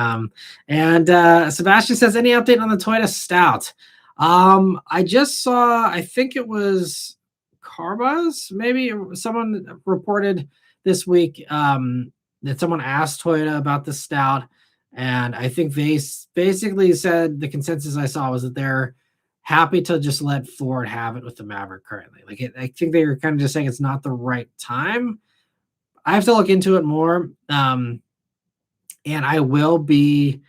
S1: And Sebastian says, any update on the Toyota Stout? I just saw, I think it was Carbuzz, maybe someone reported this week that someone asked Toyota about the Stout. And I think they basically said the consensus I saw was that they're happy to just let Ford have it with the Maverick currently. I think they were kind of just saying it's not the right time. I have to look into it more. And I will be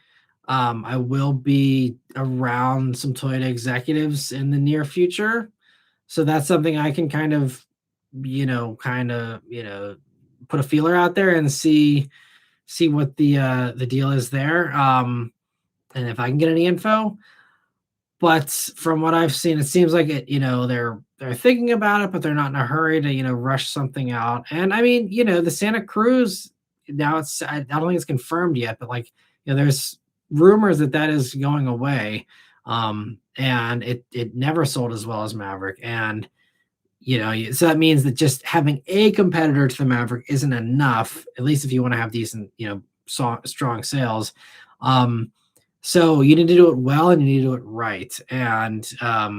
S1: around some Toyota executives in the near future. So that's something I can kind of put a feeler out there and see what the deal is there. And if I can get any info. But from what I've seen, it seems like they're thinking about it, but they're not in a hurry to rush something out. And I mean, the Santa Cruz, now I don't think it's confirmed yet, but there's rumors that is going away. And it never sold as well as Maverick. And so that means that just having a competitor to the Maverick isn't enough, at least if you want to have decent, strong sales. So you need to do it well, and you need to do it right. And I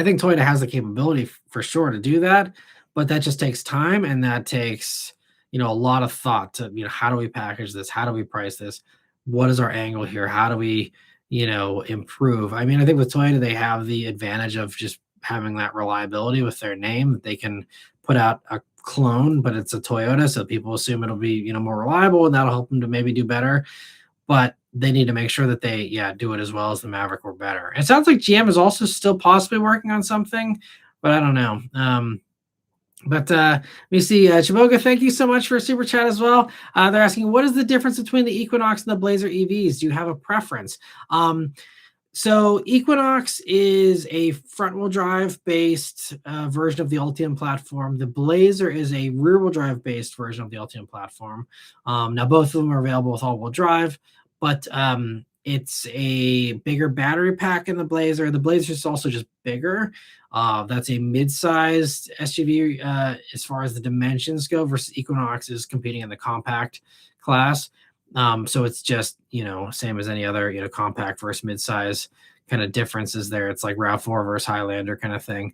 S1: think Toyota has the capability for sure to do that, but that just takes time, and that takes, a lot of thought to, how do we package this? How do we price this? What is our angle here? How do we, improve? I mean, I think with Toyota, they have the advantage of just having that reliability with their name. They can put out a clone, but it's a Toyota, so people assume it'll be, more reliable, and that'll help them to maybe do better. But they need to make sure that they do it as well as the Maverick or better. It sounds like GM is also still possibly working on something, but I don't know. But let me see. Chiboga, thank you so much for a super chat as well. They're asking, what is the difference between the Equinox and the Blazer EVs? Do you have a preference? So Equinox is a front-wheel drive based version of the Ultium platform. The Blazer is a rear-wheel drive based version of the Ultium platform. Now both of them are available with all-wheel drive, but it's a bigger battery pack in the Blazer. The Blazer is also just bigger. That's a mid-sized SUV as far as the dimensions go, versus Equinox is competing in the compact class. So it's just, same as any other, compact versus mid-size kind of differences there. It's like RAV4 versus Highlander kind of thing.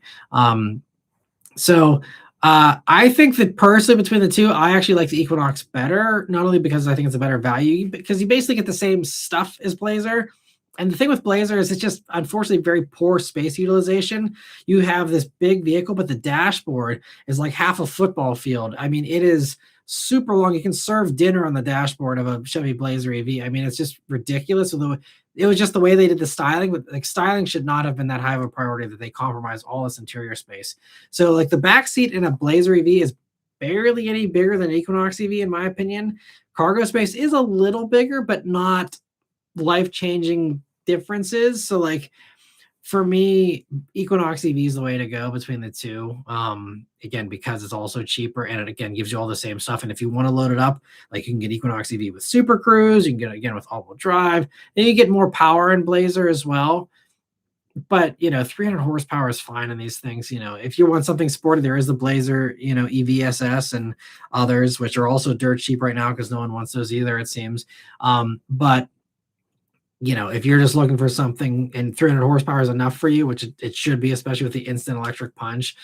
S1: So I think that personally between the two, I actually like the Equinox better, not only because I think it's a better value, because you basically get the same stuff as Blazer, And the thing with Blazer is it's just unfortunately very poor space utilization. You have this big vehicle, but the dashboard is like half a football field. I mean, it is super long. You can serve dinner on the dashboard of a Chevy Blazer EV. I mean, it's just ridiculous. Although it was just the way they did the styling, but like styling should not have been that high of a priority that they compromise all this interior space. So like the back seat in a Blazer EV is barely any bigger than Equinox EV, in my opinion. Cargo space is a little bigger, but not life-changing differences. So like for me, Equinox EV is the way to go between the two. Again, because it's also cheaper and it again gives you all the same stuff. And if you want to load it up, like you can get Equinox EV with Super Cruise, you can get it again with all-wheel drive, and you get more power in Blazer as well. But 300 horsepower is fine in these things. If you want something sporty, there is the Blazer, EVSS and others, which are also dirt cheap right now because no one wants those either, it seems. But if you're just looking for something and 300 horsepower is enough for you, which it should be, especially with the instant electric punch,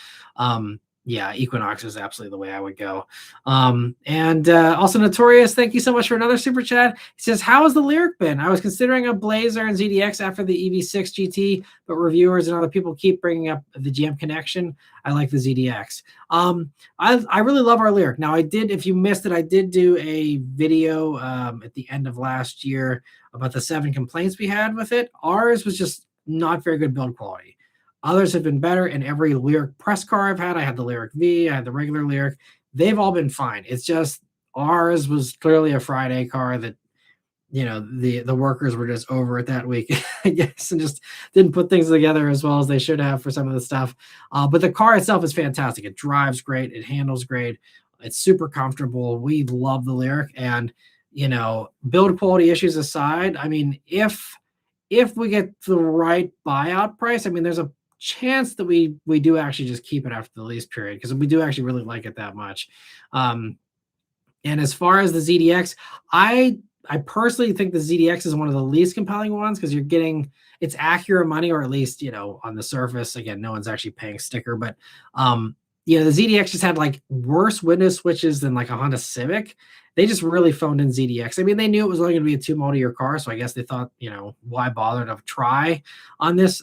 S1: yeah, Equinox is absolutely the way I would go. And also Notorious, thank you so much for another super chat. He says, how has the Lyric been? I was considering a Blazer and ZDX after the EV6 GT, but reviewers and other people keep bringing up the GM connection. I like the ZDX. I really love our Lyric. Now, if you missed it, I did do a video at the end of last year about the 7 complaints we had with it. Ours was just not very good build quality. Others have been better. In every Lyric press car I've had, I had the Lyric V, I had the regular Lyric. They've all been fine. It's just ours was clearly a Friday car that, the workers were just over it that week, I guess, and just didn't put things together as well as they should have for some of the stuff. But the car itself is fantastic. It drives great. It handles great. It's super comfortable. We love the Lyric. And, build quality issues aside, I mean, if we get the right buyout price, I mean, there's a chance that we do actually just keep it after the lease period because we do actually really like it that much. And as far as the ZDX, I personally think the ZDX is one of the least compelling ones because it's Acura money, or at least on the surface. Again, no one's actually paying sticker, but the ZDX just had like worse window switches than like a Honda Civic. They just really phoned in ZDX. I mean, they knew it was only going to be a 2 model year car, so I guess they thought, why bother to try on this?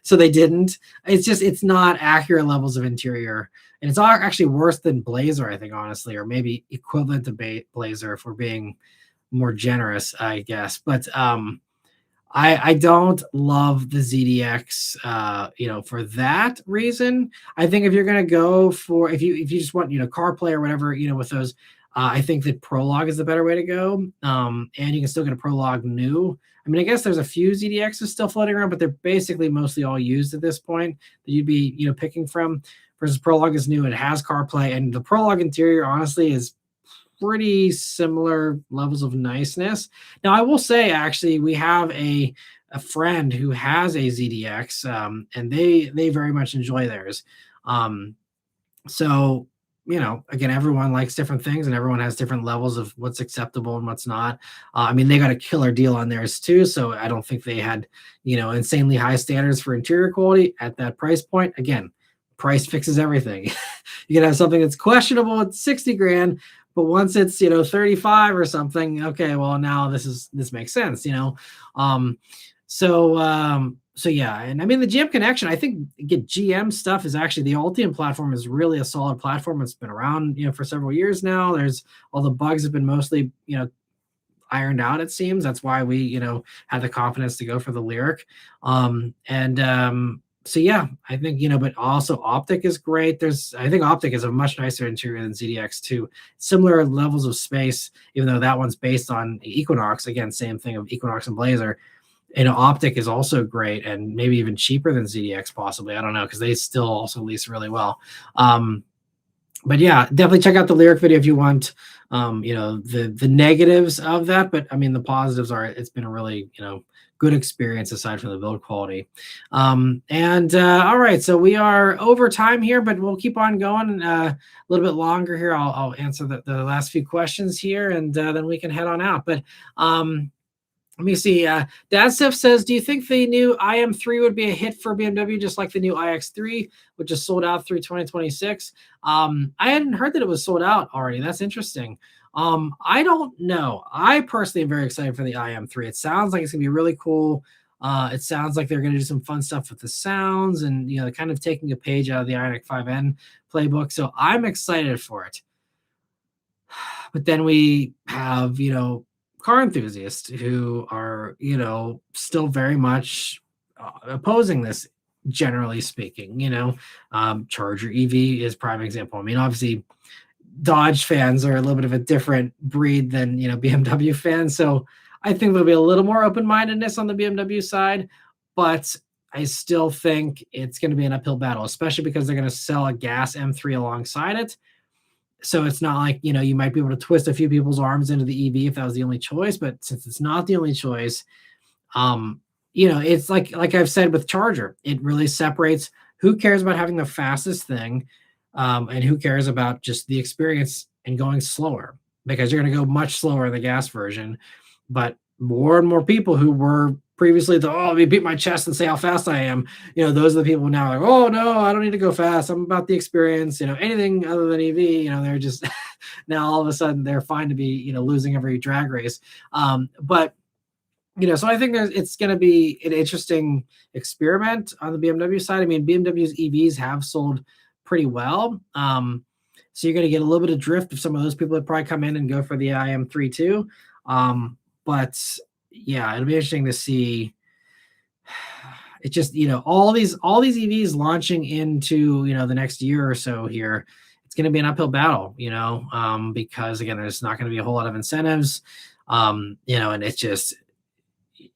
S1: So they didn't. It's not Acura levels of interior, and it's actually worse than Blazer, I think, honestly, or maybe equivalent to Blazer if we're being more generous, I guess. But I don't love the ZDX, for that reason. I think if you're going to go for, if you just want, CarPlay or whatever, with those, I think that Prologue is the better way to go. And you can still get a Prologue new. I mean, I guess there's a few ZDXs still floating around, but they're basically mostly all used at this point that you'd be, picking from. Versus Prologue is new. It has CarPlay, and the Prologue interior, honestly, is pretty similar levels of niceness. Now, I will say, actually, we have a friend who has a ZDX, and they very much enjoy theirs. So, again, everyone likes different things, and everyone has different levels of what's acceptable and what's not. I mean, they got a killer deal on theirs too, so I don't think they had, insanely high standards for interior quality at that price point. Again, price fixes everything. You can have something that's questionable at 60 grand, but once it's 35 or something, okay, well, now this makes sense. So yeah, and I mean the GM connection, I think GM stuff is actually, the Ultium platform is really a solid platform. It's been around for several years now. There's all the bugs have been mostly ironed out, it seems. That's why we had the confidence to go for the Lyric. So yeah, I think but also Optic is great. I think Optic is a much nicer interior than ZDX too. Similar levels of space, even though that one's based on Equinox. Again, same thing of Equinox and Blazer. Optic is also great and maybe even cheaper than ZDX possibly. I don't know, because they still also lease really well. But yeah, definitely check out the Lyric video if you want the negatives of that. But I mean, the positives are it's been a really good experience aside from the build quality. All right, so we are over time here, but we'll keep on going a little bit longer here. I'll answer the last few questions here, and then we can head on out. But let me see. Dad Steph says, do you think the new IM3 would be a hit for BMW, just like the new iX3, which is sold out through 2026? I hadn't heard that it was sold out already. That's interesting. I don't know. I personally am very excited for the IM3. It sounds like it's gonna be really cool. It sounds like they're gonna do some fun stuff with the sounds and kind of taking a page out of the Ioniq 5N playbook. So I'm excited for it. But then we have, car enthusiasts who are, still very much opposing this, generally speaking. Charger EV is prime example. I mean, obviously, Dodge fans are a little bit of a different breed than, BMW fans. So I think there'll be a little more open mindedness on the BMW side, but I still think it's going to be an uphill battle, especially because they're going to sell a gas M3 alongside it. So it's not like, you might be able to twist a few people's arms into the EV if that was the only choice. But since it's not the only choice, it's like I've said with Charger, it really separates who cares about having the fastest thing, and who cares about just the experience and going slower, because you're going to go much slower in the gas version. But more and more people who were previously let me beat my chest and say how fast I am, those are the people now like, oh no, I don't need to go fast. I'm about the experience, anything other than EV, they're just now all of a sudden they're fine to be, losing every drag race. But so I think it's going to be an interesting experiment on the BMW side. I mean, BMW's EVs have sold pretty well. So you're going to get a little bit of drift of some of those people that probably come in and go for the IM3 too. But yeah, it'll be interesting to see. It just, all these EVs launching into, the next year or so here, it's going to be an uphill battle, because again, there's not going to be a whole lot of incentives, and it's just,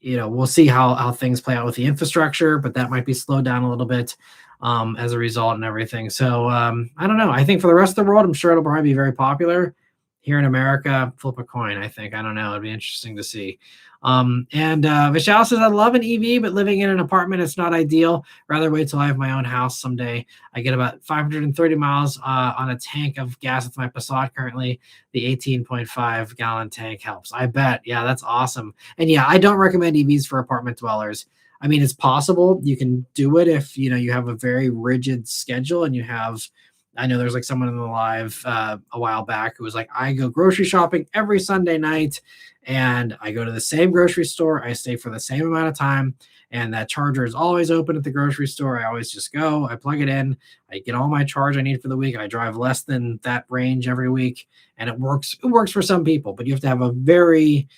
S1: we'll see how things play out with the infrastructure, but that might be slowed down a little bit as a result and everything. So I don't know. I think for the rest of the world, I'm sure it'll probably be very popular. Here in America, flip a coin, I think. I don't know. It'd be interesting to see. And Vishal says, I love an EV, but living in an apartment, it's not ideal. Rather wait till I have my own house someday. I get about 530 miles on a tank of gas with my Passat currently. The 18.5 gallon tank helps. I bet. Yeah, that's awesome. And yeah, I don't recommend EVs for apartment dwellers. I mean, it's possible. You can do it if, you have a very rigid schedule and you have, I know there's like someone in the live a while back who was like, I go grocery shopping every Sunday night and I go to the same grocery store. I stay for the same amount of time and that charger is always open at the grocery store. I always just go, I plug it in, I get all my charge I need for the week. I drive less than that range every week and it works. It works for some people, but you have to have a very,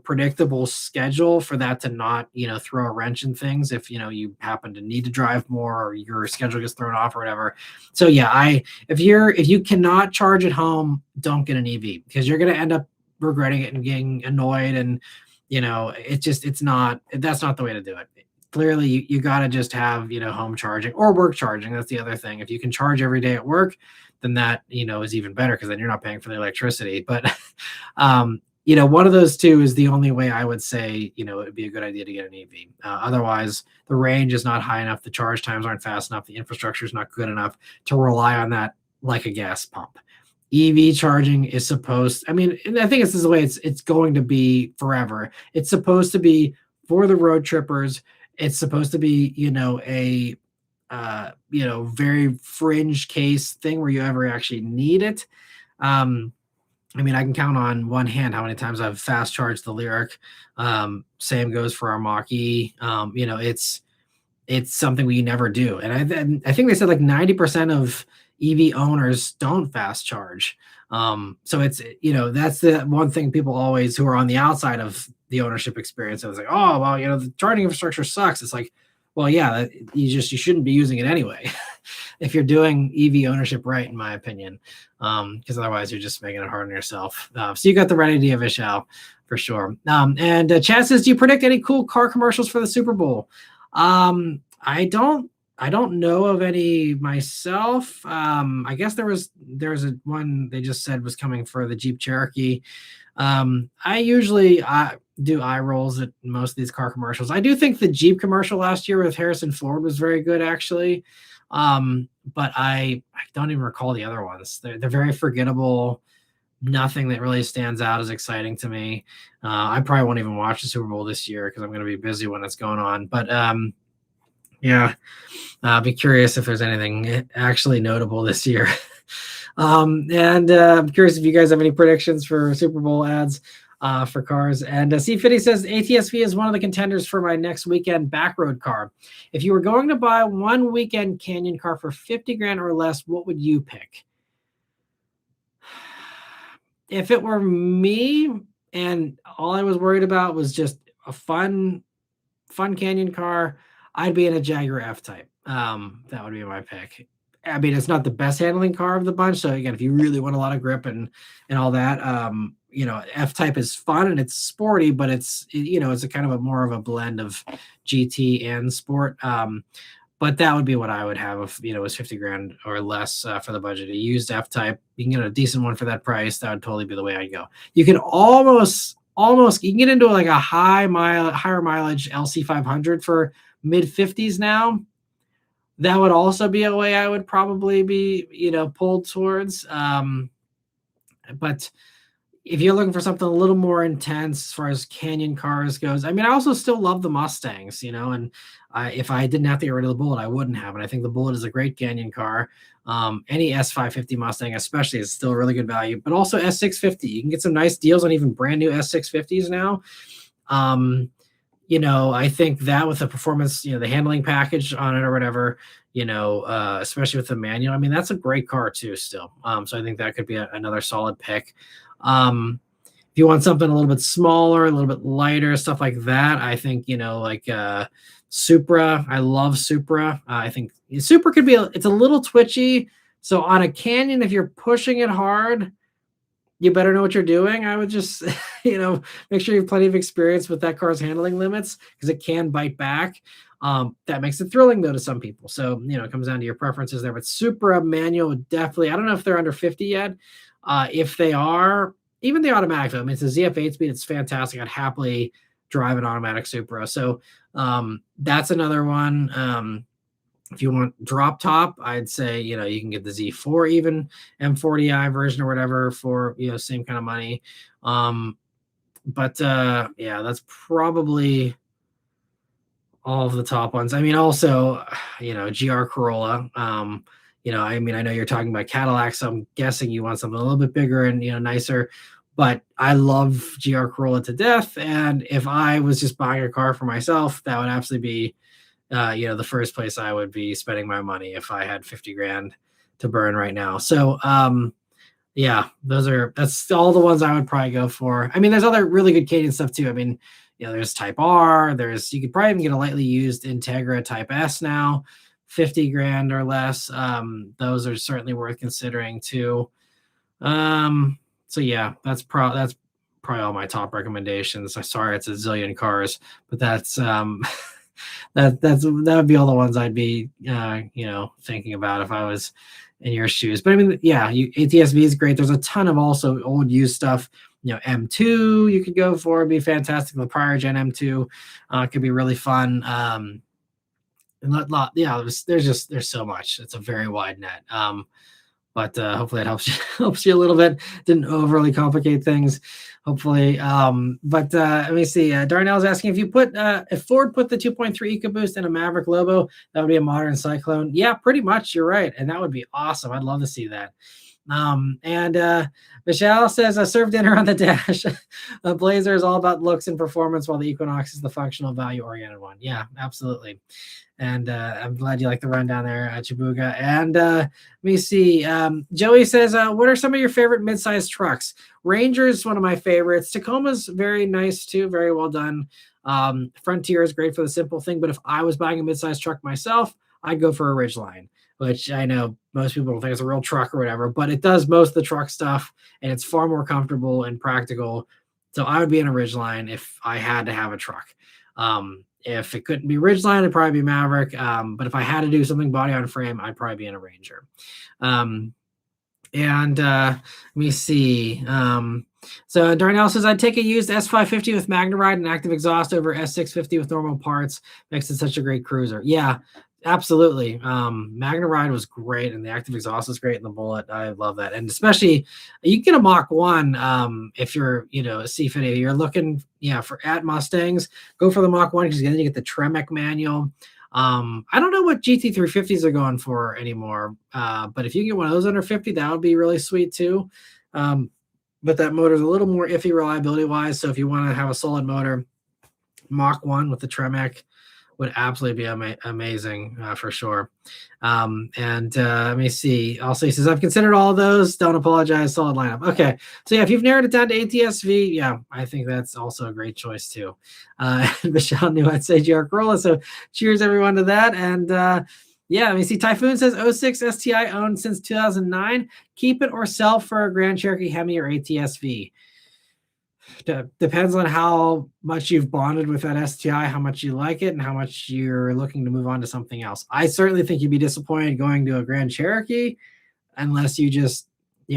S1: predictable schedule for that to not, throw a wrench in things if, you happen to need to drive more or your schedule gets thrown off or whatever. So yeah, if you cannot charge at home, don't get an EV because you're going to end up regretting it and getting annoyed. And, that's not the way to do it. Clearly you got to just have, home charging or work charging. That's the other thing. If you can charge every day at work, then that, is even better because then you're not paying for the electricity. But, one of those two is the only way I would say, it would be a good idea to get an EV. Otherwise, the range is not high enough. The charge times aren't fast enough. The infrastructure is not good enough to rely on that like a gas pump. EV charging is supposed, and I think this is the way it's going to be forever. It's supposed to be for the road trippers. It's supposed to be, a very fringe case thing where you ever actually need it. I can count on one hand how many times I've fast charged the Lyric. Same goes for our Mach-E. It's something we never do. And I think they said like 90% of EV owners don't fast charge. So it's, that's the one thing people always who are on the outside of the ownership experience. I was like, oh, well, the charging infrastructure sucks. It's like, well, yeah, you shouldn't be using it anyway. If you're doing EV ownership right, in my opinion, because otherwise you're just making it hard on yourself. So you got the right idea, Vishal, for sure. And Chad says, do you predict any cool car commercials for the Super Bowl? I don't know of any myself. I guess there's one they just said was coming for the Jeep Cherokee. I usually do eye rolls at most of these car commercials. I do think the Jeep commercial last year with Harrison Ford was very good, actually. But I don't even recall the other ones. They're very forgettable. Nothing that really stands out as exciting to me. I probably won't even watch the Super Bowl this year because I'm going to be busy when it's going on. But yeah, I'll be curious if there's anything actually notable this year. And I'm curious if you guys have any predictions for Super Bowl ads for cars. And C50 says ATSV is one of the contenders for my next weekend backroad car. If you were going to buy one weekend Canyon car for 50 grand or less, what would you pick? If it were me and all I was worried about was just a fun Canyon car, I'd be in a Jaguar F-Type. That would be my pick. I mean, it's not the best handling car of the bunch. So again, if you really want a lot of grip and all that, F-Type is fun and it's sporty, but it's a kind of a more of a blend of GT and sport. But that would be what I would have if it was 50 grand or less for the budget. A used F-Type, you can get a decent one for that price. That would totally be the way I'd go. You can almost you can get into like a higher mileage LC500 for mid 50s now. That would also be a way I would probably be pulled towards. But if you're looking for something a little more intense as far as Canyon cars goes, I mean, I also still love the Mustangs, and if I didn't have to get rid of the Bullet, I wouldn't have. And I think the Bullet is a great Canyon car. Any S550 Mustang, especially, is still a really good value, but also S650. You can get some nice deals on even brand new S650s now. I think that with the performance, the handling package on it or whatever, especially with the manual, I mean, that's a great car too still. So I think that could be another solid pick. If you want something a little bit smaller, a little bit lighter, stuff like that, I think, like Supra. I love Supra. I think Supra could be, it's a little twitchy. So on a Canyon, if you're pushing it hard, you better know what you're doing. I would just, make sure you have plenty of experience with that car's handling limits because it can bite back. That makes it thrilling though to some people. So, it comes down to your preferences there. But Supra manual definitely, I don't know if they're under 50 yet. If they are, even the automatic, I mean, it's a ZF 8-speed. It's fantastic. I'd happily drive an automatic Supra. So that's another one. If you want drop top, I'd say, you can get the Z4 even M40i version or whatever for, same kind of money. But that's probably all of the top ones. I mean, also, GR Corolla. I know you're talking about Cadillac, so I'm guessing you want something a little bit bigger and, nicer. But I love GR Corolla to death. And if I was just buying a car for myself, that would absolutely be, the first place I would be spending my money if I had 50 grand to burn right now. So, that's all the ones I would probably go for. I mean, there's other really good Canyon stuff too. I mean, there's Type R, you could probably even get a lightly used Integra Type S now, 50 grand or less. Those are certainly worth considering too. So yeah, that's probably all my top recommendations. I'm sorry, it's a zillion cars, but that's, that would be all the ones I'd be, thinking about if I was in your shoes. But I mean, yeah, ATSV is great. There's a ton of also old used stuff. M2 you could go for, it'd be fantastic. The prior gen M2 could be really fun. There's so much. It's a very wide net. But hopefully it helps you a little bit. Didn't overly complicate things, hopefully. But let me see. Darnell's asking if Ford put the 2.3 EcoBoost in a Maverick Lobo, that would be a modern Cyclone. Yeah, pretty much. You're right, and that would be awesome. I'd love to see that. And Michelle says, I served dinner on the dash. A Blazer is all about looks and performance, while the Equinox is the functional value-oriented one. Yeah, absolutely. And I'm glad you like the rundown there, Chibuga. And let me see. Joey says, what are some of your favorite mid-sized trucks? Ranger is one of my favorites. Tacoma's very nice too, very well done. Frontier is great for the simple thing, but if I was buying a mid-sized truck myself, I'd go for a Ridgeline, which I know most people don't think it's a real truck or whatever, but it does most of the truck stuff, and it's far more comfortable and practical. So I would be in a Ridgeline if I had to have a truck. If it couldn't be Ridgeline, it'd probably be Maverick. But if I had to do something body on frame, I'd probably be in a Ranger. And let me see. So Darnell says, I'd take a used S550 with MagnaRide and active exhaust over S650 with normal parts. Makes it such a great cruiser. Yeah, absolutely. MagnaRide was great, and the active exhaust is great in the Bullet. I love that. And especially you can get a Mach 1 if you're, a C50. You're looking, for at Mustangs, go for the Mach 1 because then you get the Tremec manual. I don't know what GT350s are going for anymore, but if you can get one of those under 50, that would be really sweet too. But that motor is a little more iffy reliability wise. So if you want to have a solid motor, Mach 1 with the Tremec would absolutely be amazing for sure. Let me see. Also, he says, I've considered all of those. Don't apologize. Solid lineup. Okay. So, yeah, if you've narrowed it down to ATS-V, yeah, I think that's also a great choice too. Michelle knew I'd say GR Corolla. So, cheers everyone to that. And yeah, let me see. Typhoon says 06 STI owned since 2009. Keep it or sell for a Grand Cherokee Hemi or ATS-V. Depends on how much you've bonded with that STI, how much you like it, and how much you're looking to move on to something else. I certainly think you'd be disappointed going to a Grand Cherokee unless you just,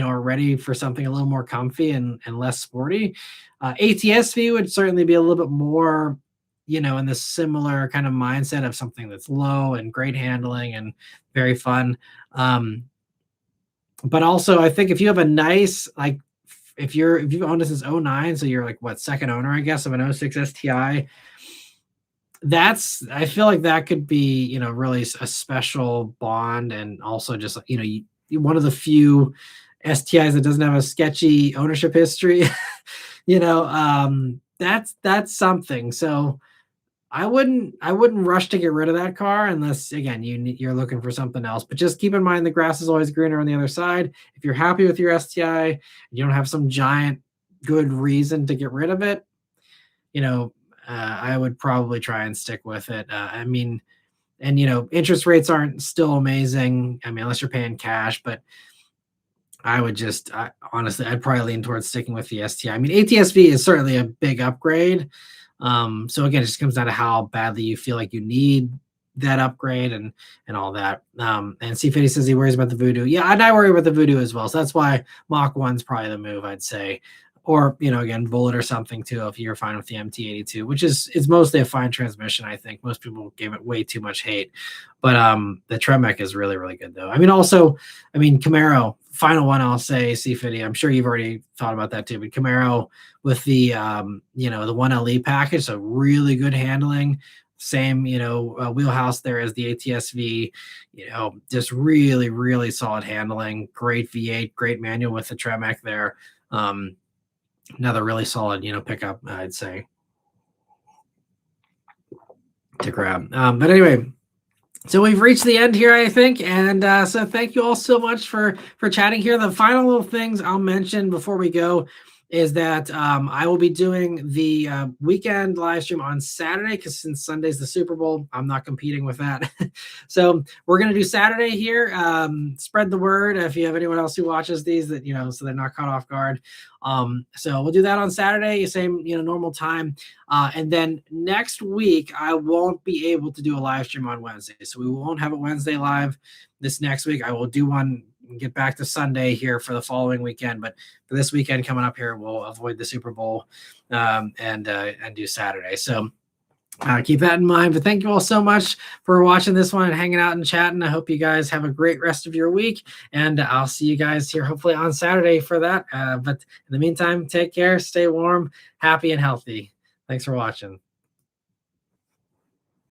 S1: are ready for something a little more comfy and less sporty. ATS-V would certainly be a little bit more, in the similar kind of mindset of something that's low and great handling and very fun. But also, I think if you have a nice, like, if you've owned it since 09, so you're like what, second owner, I guess, of an 06 STI, I feel like that could be, really a special bond. And also just, one of the few STIs that doesn't have a sketchy ownership history, that's something. So I wouldn't rush to get rid of that car unless, again, you're looking for something else. But just keep in mind the grass is always greener on the other side. If you're happy with your STI, you don't have some giant good reason to get rid of it, I would probably try and stick with it. Interest rates aren't still amazing. Unless you're paying cash, but I would honestly, I'd probably lean towards sticking with the STI. ATS-V is certainly a big upgrade. So again, it just comes down to how badly you feel like you need that upgrade and all that. And C50 says he worries about the Voodoo. Yeah, and I worry about the Voodoo as well. So that's why Mach 1's probably the move, I'd say. Or, again, Bullet or something too, if you're fine with the MT82, which is mostly a fine transmission. I think most people gave it way too much hate, but the Tremec is really, really good though. Camaro, final one, I'll say, C50. I'm sure you've already thought about that too, but Camaro with the, the 1LE package, so really good handling, same, wheelhouse there as the ATS-V, just really, really solid handling, great V8, great manual with the Tremec there. Another really solid, pickup, I'd say, to grab. But anyway, so we've reached the end here, I think. And so thank you all so much for chatting here. The final little things I'll mention before we go is that I will be doing the weekend live stream on Saturday, because since Sunday's the Super Bowl, I'm not competing with that. So we're going to do Saturday here. Spread the word if you have anyone else who watches these, that, so they're not caught off guard. So we'll do that on Saturday, same, normal time. And then next week, I won't be able to do a live stream on Wednesday. So we won't have a Wednesday live this next week. I will do one, get back to Sunday here for the following weekend. But for this weekend coming up here, we'll avoid the Super Bowl and do Saturday. So keep that in mind. But thank you all so much for watching this one and hanging out and chatting. I hope you guys have a great rest of your week. And I'll see you guys here hopefully on Saturday for that. But in the meantime, take care, stay warm, happy, and healthy. Thanks for watching.